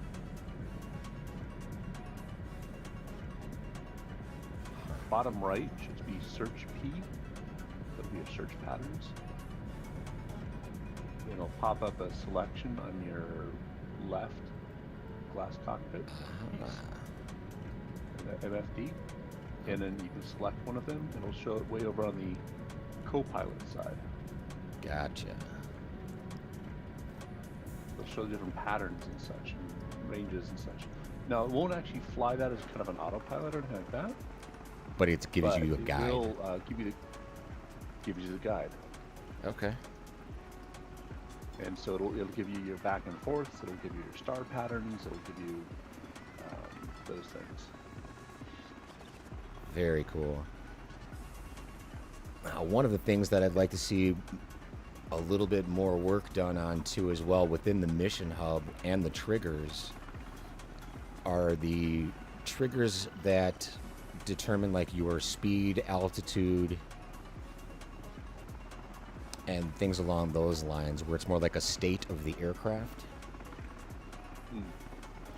Bottom right should be search P. That'll be your search patterns. It'll pop up a selection on your left glass cockpit piece, and the MFD, and then you can select one of them, and it'll show it way over on the co-pilot side. Gotcha. It'll show different patterns and such, and ranges and such. Now, it won't actually fly that as kind of an autopilot or anything like that. But it gives but you a guide. It will give you the guide. Okay. And so it'll give you your back and forth. It'll give you your star patterns. It'll give you those things. Very cool. Now, one of the things that I'd like to see a little bit more work done on too as well within the mission hub and the triggers are the triggers that determine like your speed, altitude, and things along those lines, where it's more like a state of the aircraft.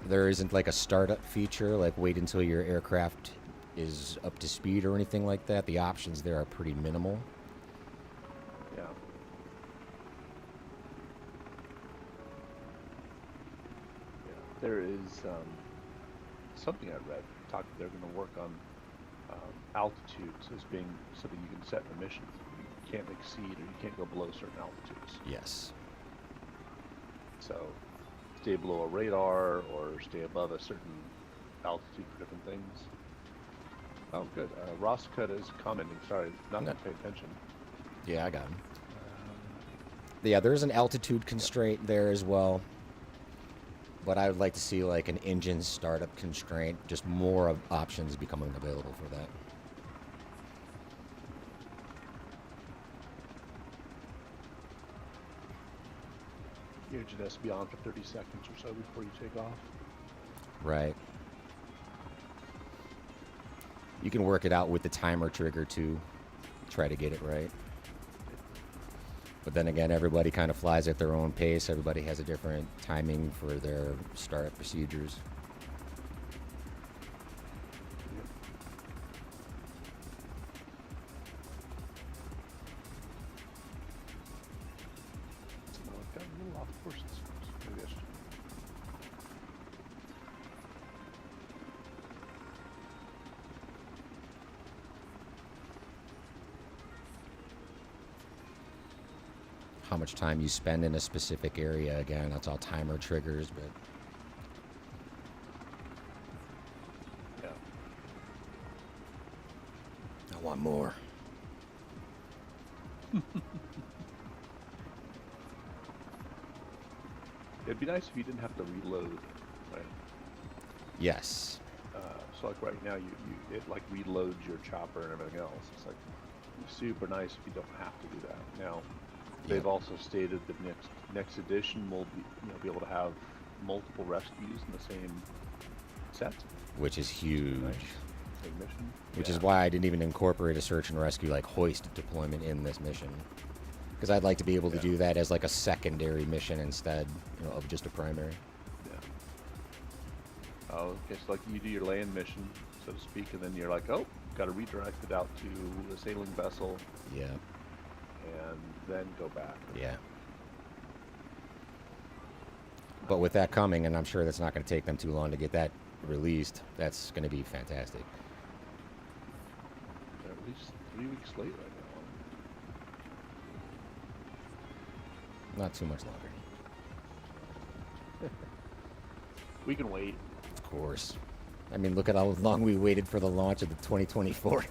There isn't like a startup feature, like wait until your aircraft is up to speed or anything like that. The options there are pretty minimal. Yeah. There is something I read. They're going to work on altitudes as being something you can set in a mission. You can't exceed or you can't go below certain altitudes. Yes. So stay below a radar or stay above a certain altitude for different things. Oh, good. Ross Cut is commenting. Sorry, not No. to pay attention. Yeah, I got him. Yeah, there's an altitude constraint there as well. But I would like to see like an engine startup constraint, just more of options becoming available for that. Your engine has to be on for 30 seconds or so before you take off. Right. You can work it out with the timer trigger too. Try to get it right. But then again, everybody kind of flies at their own pace. Everybody has a different timing for their startup procedures. how much time you spend in a specific area. Again, that's all timer triggers, but Yeah. I want more. It'd be nice if you didn't have to reload, right? Yes. So like right now, it like reloads your chopper and everything else. It's like super nice if you don't have to do that. Now, they've also stated that next edition will be able to have multiple rescues in the same set, Which is huge. nice. Same mission. Which Yeah. is why I didn't even incorporate a search and rescue like hoist deployment in this mission. Because I'd like to be able to Yeah. do that as like a secondary mission instead, of just a primary. Yeah. Oh, okay. So like you do your land mission, so to speak, and then you're like, oh, got to redirect it out to the sailing vessel, Yeah. and then go back. Yeah. But with that coming, and I'm sure that's not going to take them too long to get that released, that's going to be fantastic. They're at least 3 weeks late right now. Not too much longer. We can wait. Of course. I mean, look at how long we waited for the launch of the 2024.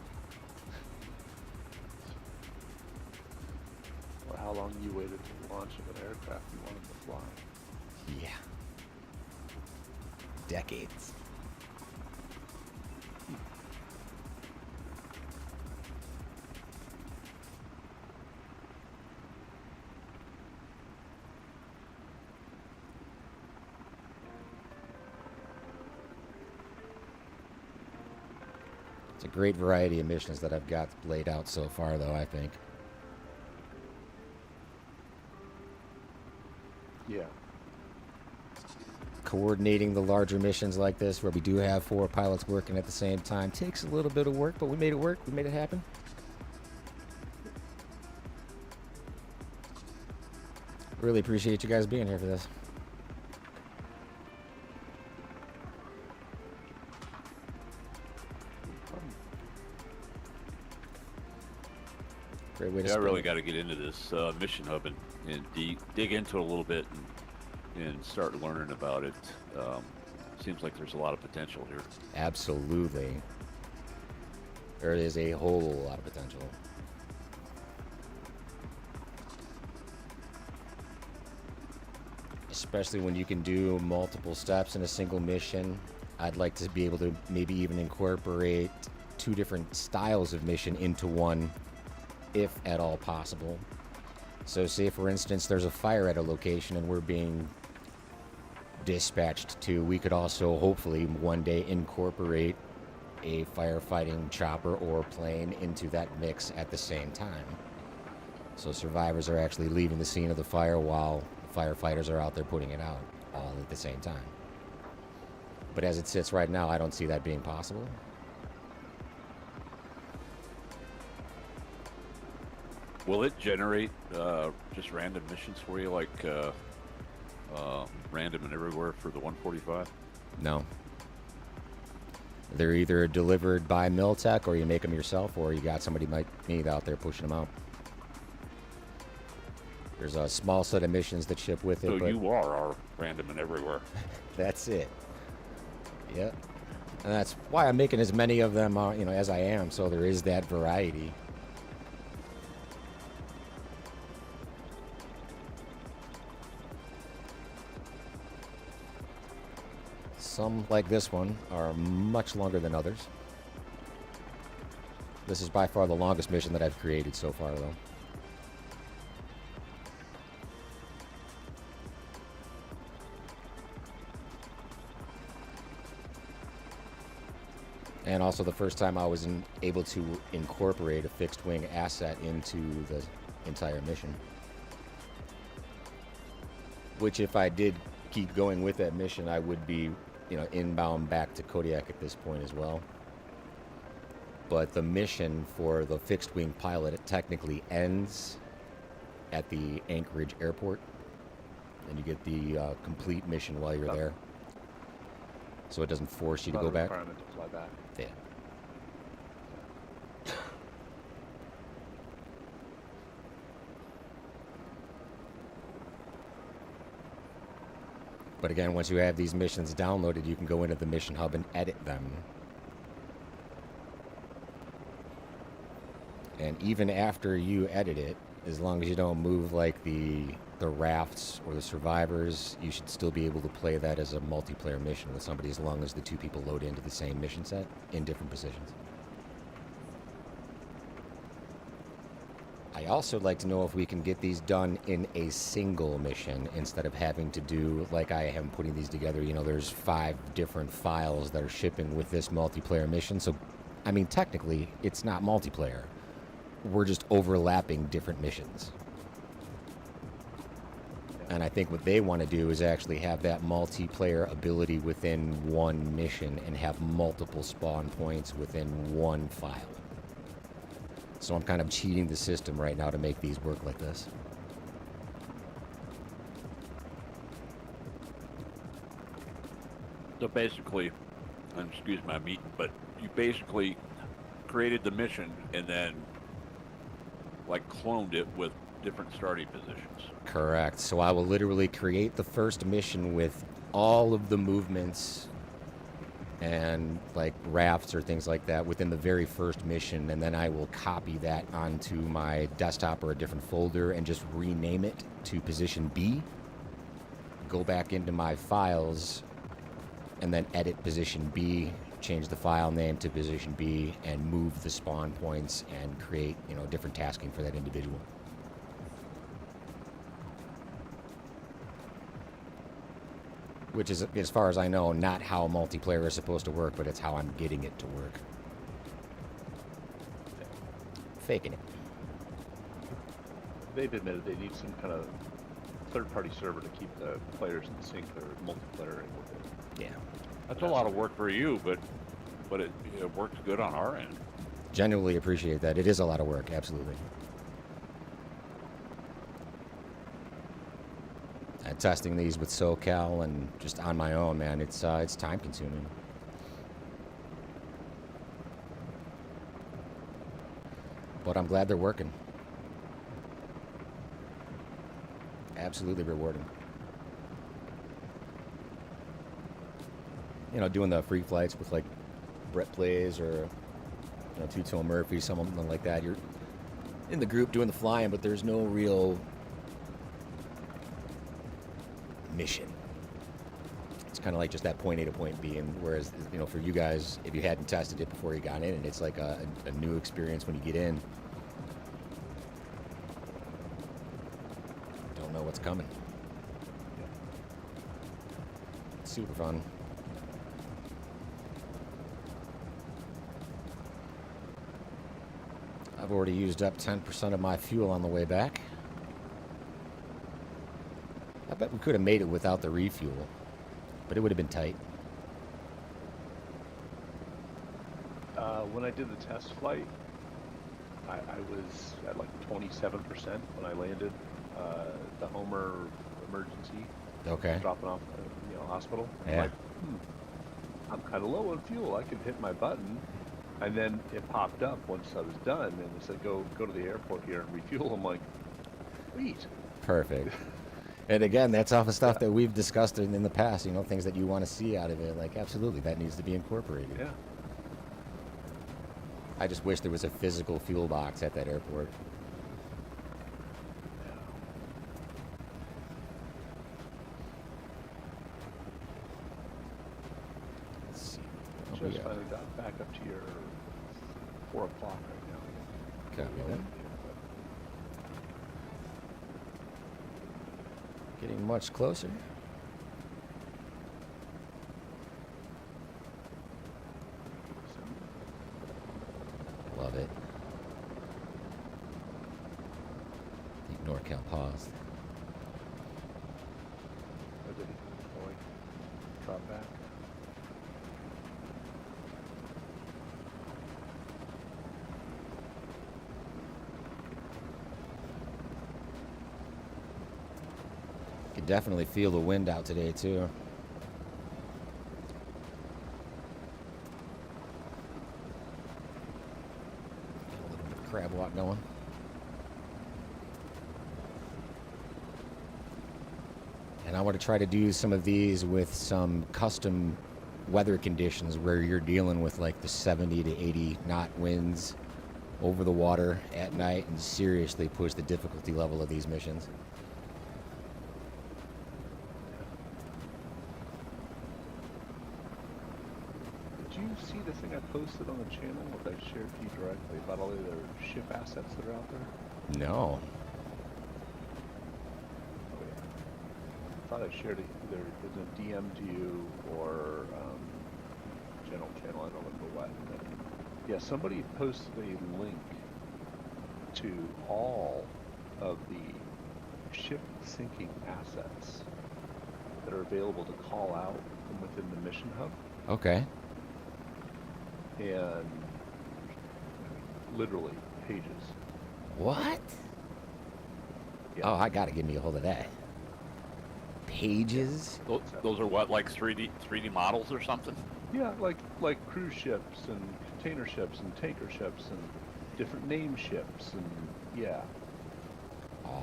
Or how long you waited for the launch of an aircraft you wanted to fly. Yeah. Decades. It's a great variety of missions that I've got laid out so far, though, I think. Yeah. Coordinating the larger missions like this, where we do have 4 pilots working at the same time, takes a little bit of work, but we made it work. We made it happen. Really appreciate you guys being here for this. Great way to Yeah, I spend really it. got to get into this Mission Hub and dig into it a little bit and start learning about it. Seems like there's a lot of potential here. Absolutely. There is a whole lot of potential. Especially when you can do multiple steps in a single mission. I'd like to be able to maybe even incorporate 2 different styles of mission into one, if at all possible. So say for instance there's a fire at a location and we're being dispatched to, we could also hopefully one day incorporate a firefighting chopper or plane into that mix at the same time. So survivors are actually leaving the scene of the fire while the firefighters are out there putting it out, all at the same time. But as it sits right now, I don't see that being possible. Will it generate just random missions for you, like random and everywhere for the 145? No. They're either delivered by Miltech, or you make them yourself, or you got somebody like me out there pushing them out. There's a small set of missions that ship with it, So but you are our random and everywhere. that's it. Yep. And that's why I'm making as many of them, as I am, so there is that variety. Some, like this one, are much longer than others. This is by far the longest mission that I've created so far, though. And also the first time I was able to incorporate a fixed wing asset into the entire mission. Which, if I did keep going with that mission, I would be, inbound back to Kodiak at this point as well. But the mission for the fixed wing pilot, it technically ends at the Anchorage airport, and you get the complete mission while you're there. So it doesn't force you to Not go a back. requirement to fly back. Yeah. But again, once you have these missions downloaded, you can go into the Mission Hub and edit them. And even after you edit it, as long as you don't move like the rafts or the survivors, you should still be able to play that as a multiplayer mission with somebody, as long as the two people load into the same mission set in different positions. I also like to know if we can get these done in a single mission instead of having to do, like I am putting these together, you know, there's 5 different files that are shipping with this multiplayer mission. So, I mean, technically, it's not multiplayer. We're just overlapping different missions. And I think what they want to do is actually have that multiplayer ability within one mission and have multiple spawn points within one file. So I'm kind of cheating the system right now to make these work like this. So basically, and excuse my meat, but you basically created the mission and then like cloned it with different starting positions. Correct. So I will literally create the first mission with all of the movements and like rafts or things like that within the very first mission, and then I will copy that onto my desktop or a different folder and just rename it to position B, go back into my files, and then edit position B, change the file name to position B, and move the spawn points and create, you know, different tasking for that individual. Which is, as far as I know, not how multiplayer is supposed to work, but it's how I'm getting it to work. Faking it. They've admitted they need some kind of third-party server to keep the players in sync or multiplayer able to. Yeah. That's a lot of work for you, but it works good on our end. Genuinely appreciate that. It is a lot of work, absolutely. Testing these with SoCal and just on my own, man, it's time consuming. But I'm glad they're working. Absolutely rewarding. You know, doing the free flights with like Brett Plays or, you know, Two-Tone Murphy, something like that. You're in the group doing the flying, but there's no real mission. It's kind of like just that point A to point B, and whereas, you know, for you guys, if you hadn't tested it before you got in, and it's like a new experience when you get in. Don't know what's coming. It's super fun. I've already used up 10% of my fuel on the way back. I bet we could have made it without the refuel, but it would have been tight. When I did the test flight, I was at like 27% when I landed the Homer emergency. Okay. Dropping off the hospital. Yeah. I'm like, I'm kind of low on fuel. I can hit my button. And then it popped up once I was done, and it said, go to the airport here and refuel. I'm like, sweet. Perfect. And again, that's off of stuff that we've discussed in the past, you know, things that you want to see out of it. Like, absolutely, that needs to be incorporated. Yeah. I just wish there was a physical fuel box at that airport. Let's see. What we Just got? finally got back up to your 4 o'clock right now. Copy that. Getting much closer. Love it. Deep NorCal paused. Or did he going, drop back? Could definitely feel the wind out today too. Got a little bit of crab walk going. And And I want to try to do some of these with some custom weather conditions where you're dealing with like the 70 to 80 knot winds over the water at night and seriously push the difficulty level of these missions. Did you see the thing I posted on the channel that I shared to you directly about all the other ship assets that are out there? No. Oh yeah. I thought I shared it either as a DM to you or general channel. I don't remember what. But yeah, somebody posted a link to all of the ship sinking assets that are available to call out from within the Mission Hub. Okay. And literally pages. What? Yeah. Oh, I gotta give me a hold of that. Pages? Those are what, like 3D models or something? Yeah, like cruise ships and container ships and tanker ships and different name ships and yeah.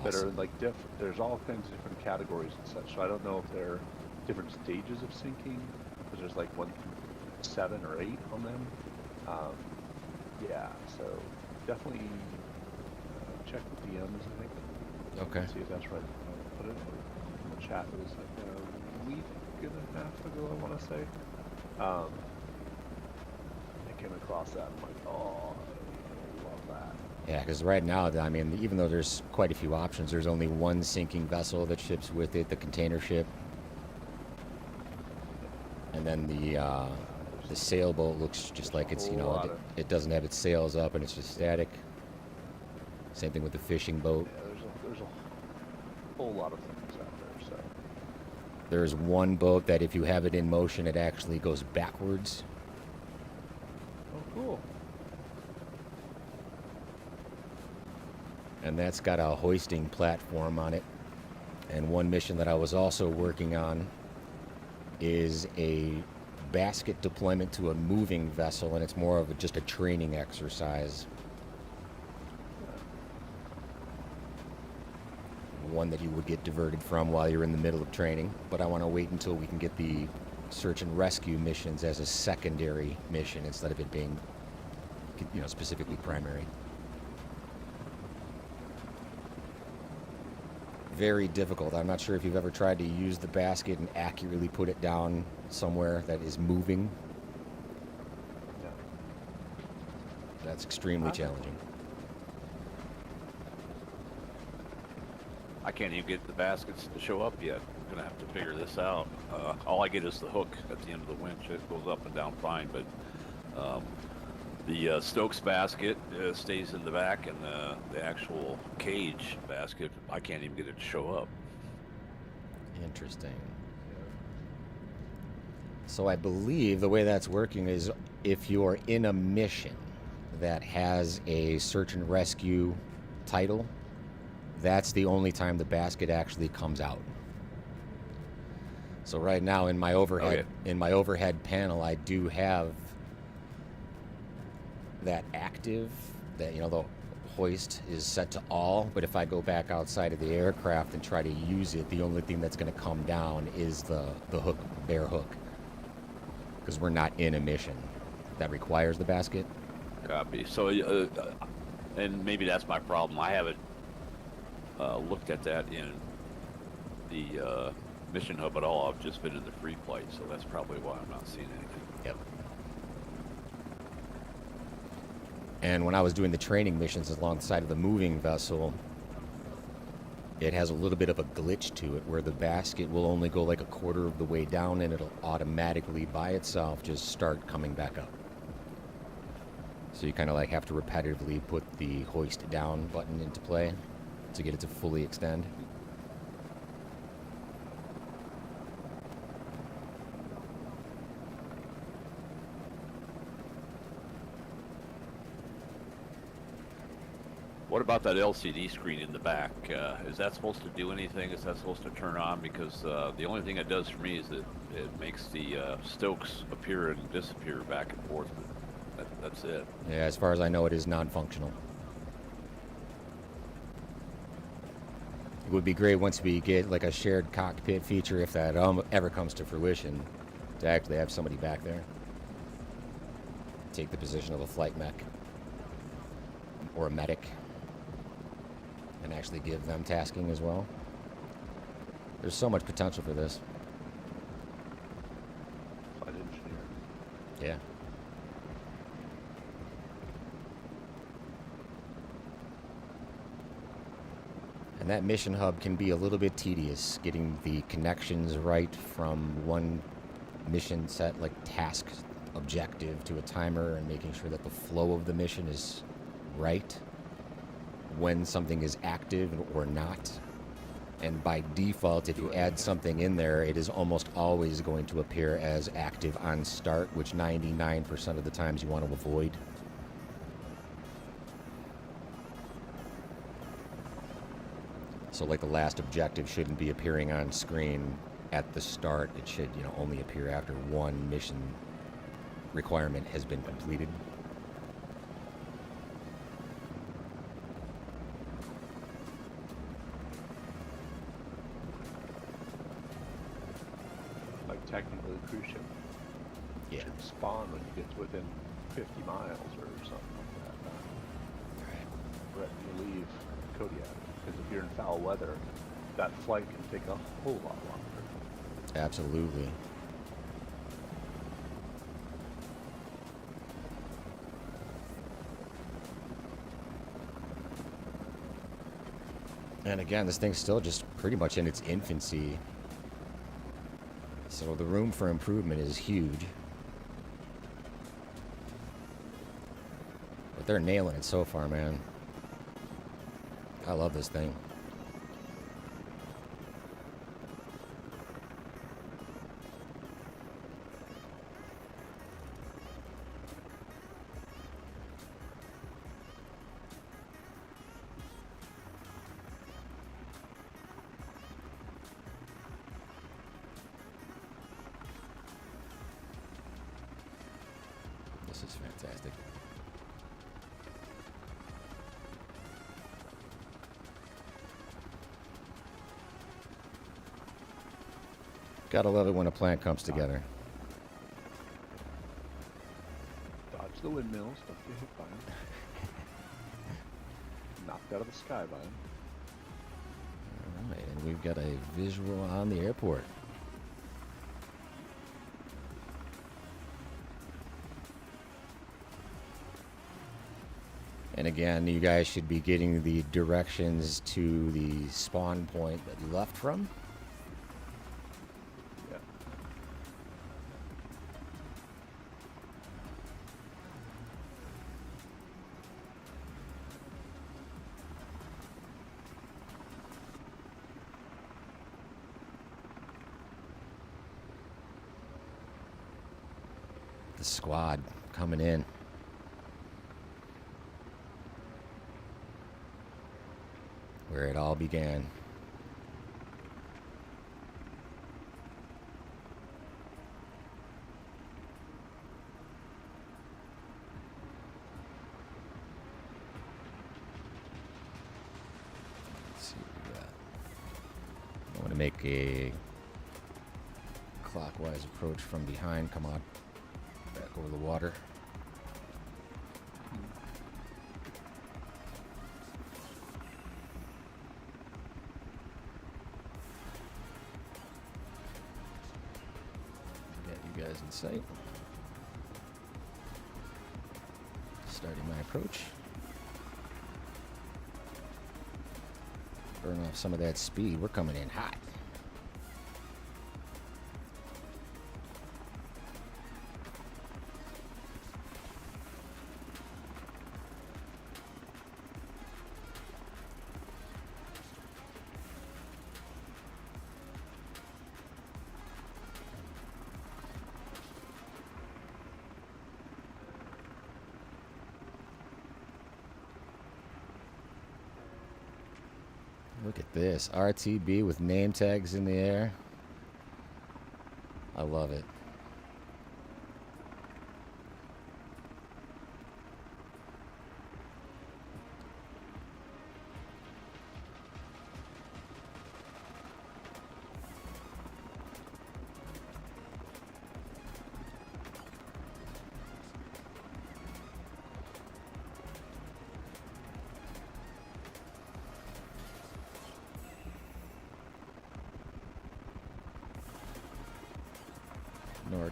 That are Awesome. like there's all kinds of different categories and such. So I don't know if they're different stages of sinking, because there's like 1 through 7 or 8 on them. Yeah, so definitely check the DMs, I think. Okay. See if that's right. I'll put it in the chat. It was like a week and a half ago, I want to say. I came across that. I'm like, oh, I love that. Yeah, because right now, I mean, even though there's quite a few options, there's only one sinking vessel that ships with it, the container ship. And then the sailboat looks just like it's, you know, it doesn't have its sails up and it's just static. Same thing with the fishing boat. Yeah, there's a whole lot of things out there. So There's one boat that if you have it in motion, it actually goes backwards. oh, cool. And that's got a hoisting platform on it. And one mission that I was also working on is a basket deployment to a moving vessel, and it's more of just a training exercise. One that you would get diverted from while you're in the middle of training. But I want to wait until we can get the search and rescue missions as a secondary mission instead of it being, you know, specifically primary. Very difficult. I'm not sure if you've ever tried to use the basket and accurately put it down somewhere that is moving. Yeah. That's extremely challenging. I can't even get the baskets to show up yet. I'm gonna have to figure this out. All I get is the hook at the end of the winch. It goes up and down fine, but the Stokes basket stays in the back, and the actual cage basket, I can't even get it to show up. Interesting. So I believe the way that's working is if you're in a mission that has a search and rescue title, that's the only time the basket actually comes out. So right now in my overhead panel, I do have that active, that, you know, the hoist is set to all, but if I go back outside of the aircraft and try to use it, the only thing that's going to come down is the hook, bare hook, because we're not in a mission that requires the basket. Copy. So, and maybe that's my problem. I haven't looked at that in the Mission Hub at all. I've just been in the free flight, so that's probably why I'm not seeing anything. Yep. And when I was doing the training missions alongside of the moving vessel, it has a little bit of a glitch to it where the basket will only go like a quarter of the way down and it'll automatically by itself just start coming back up. So you kind of like have to repetitively put the hoist down button into play to get it to fully extend. What about that LCD screen in the back? Is that supposed to do anything? Is that supposed to turn on? Because the only thing it does for me is that it makes the Stokes appear and disappear back and forth. But that's it. Yeah, as far as I know, it is non-functional. would be great once we get like a shared cockpit feature, if that ever comes to fruition, to actually have somebody back there take the position of a flight mech or a medic and actually give them tasking as well. There's so much potential for this. Flight engineer. Yeah. And that mission hub can be a little bit tedious, getting the connections right from one mission set, like task objective, to a timer, and making sure that the flow of the mission is right when something is active or not. And by default, if you add something in there, it is almost always going to appear as active on start, which 99% of the times you want to avoid. So like the last objective shouldn't be appearing on screen at the start. It should, only appear after one mission requirement has been completed. Like technically the cruise ship should spawn when you get to within 50 miles or something like that. Right. Right when you leave Kodiak. Because if you're in foul weather, that flight can take a whole lot longer. Absolutely. And again, this thing's still just pretty much in its infancy. So the room for improvement is huge. But they're nailing it so far, man. I love this thing. This is fantastic. Gotta love it when a plan comes together. Dodge the windmills, don't get hit by them. Knocked out of the sky by them. Alright, and we've got a visual on the airport. And again, you guys should be getting the directions to the spawn point that you left from. Yeah. The squad coming in. Where it all began. Let's see what we got. I want to make a clockwise approach from behind. Come on. Back over the water. Guys in sight. Starting my approach. Burn off some of that speed. We're coming in hot. Look at this. RTB with name tags in the air. I love it.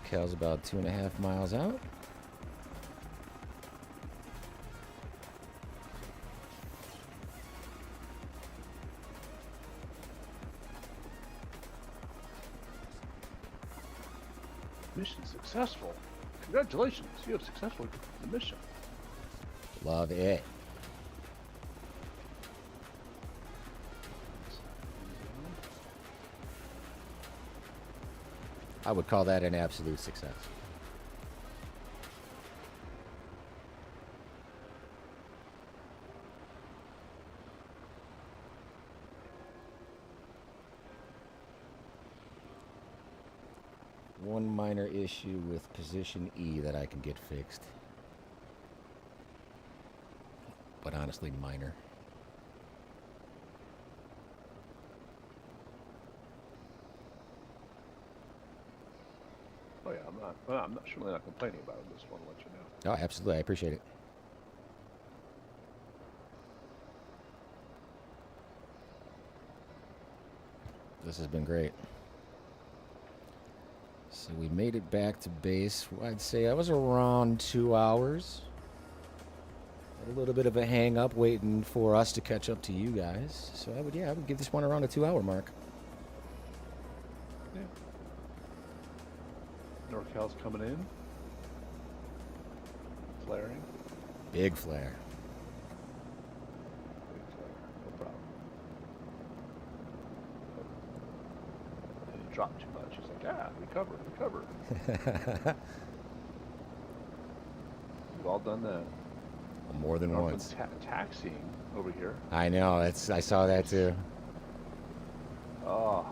NorCal's about 2.5 miles out. Mission successful. Congratulations, you have successfully completed the mission. Love it. I would call that an absolute success. One minor issue with position E that I can get fixed. But honestly, minor. Oh yeah, I'm not surely not complaining about it. Just want to let you know. Oh, absolutely. I appreciate it. This has been great. So we made it back to base. I'd say I was around 2 hours. Had a little bit of a hang up waiting for us to catch up to you guys. So I would give this one around a 2-hour mark. Yeah. NorCal's coming in. Flaring. Big flare. Big flare. No problem. It dropped too much. He's like, recover, recover. We've all done that. More than Northland's once. Taxiing over here. I know. I saw that too. Oh.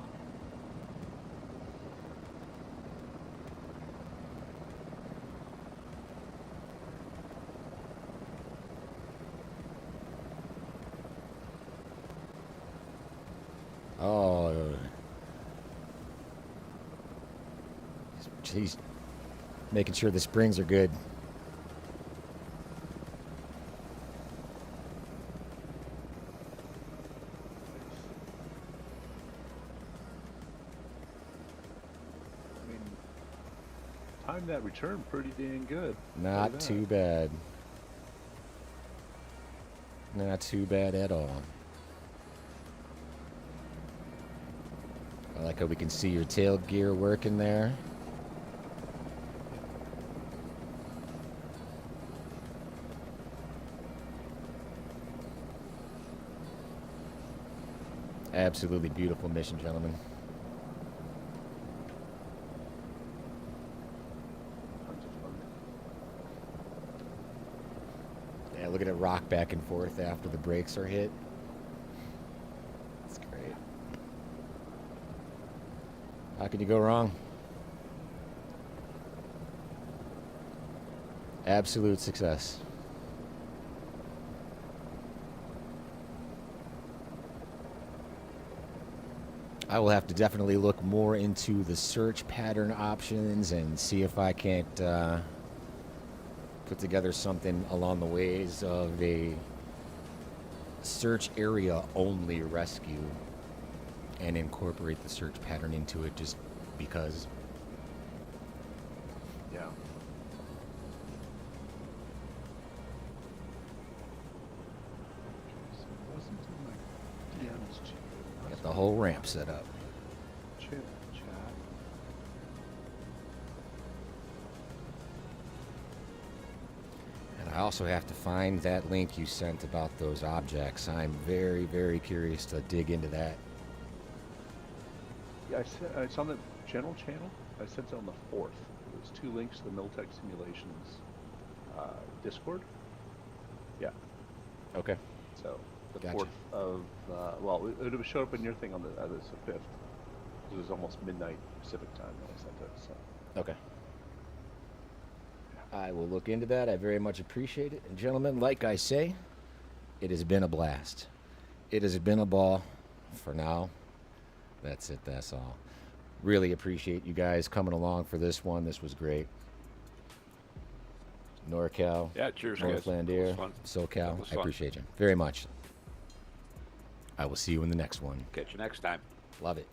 Oh. He's making sure the springs are good. I mean, timed that return pretty dang good. Not too bad. Not too bad at all. I like how we can see your tail gear working there. Absolutely beautiful mission, gentlemen. Tons of fun. Yeah, look at it rock back and forth after the brakes are hit. That's great. How can you go wrong? Absolute success. I will have to definitely look more into the search pattern options and see if I can't put together something along the ways of a search area only rescue and incorporate the search pattern into it just because. Yeah. So it wasn't in my DMs to you. Got the whole ramp set up. Chat. And I also have to find that link you sent about those objects. I'm very, very curious to dig into that. Yeah, it's on the general channel. I sent it on the 4th. There's 2 links to the Miltech Simulations Discord. Yeah. Okay. So the Gotcha. 4th of well, it would show up in your thing on the 5th. It was almost midnight Pacific time when I sent it. So. Okay. I will look into that. I very much appreciate it. And gentlemen, like I say, it has been a blast. It has been a ball for now. That's it. That's all. Really appreciate you guys coming along for this one. This was great. NorCal, Yeah, cheers, Northland guys. That was Air, fun. SoCal. That was I fun. appreciate you very much. I will see you in the next one. Catch you next time. Love it.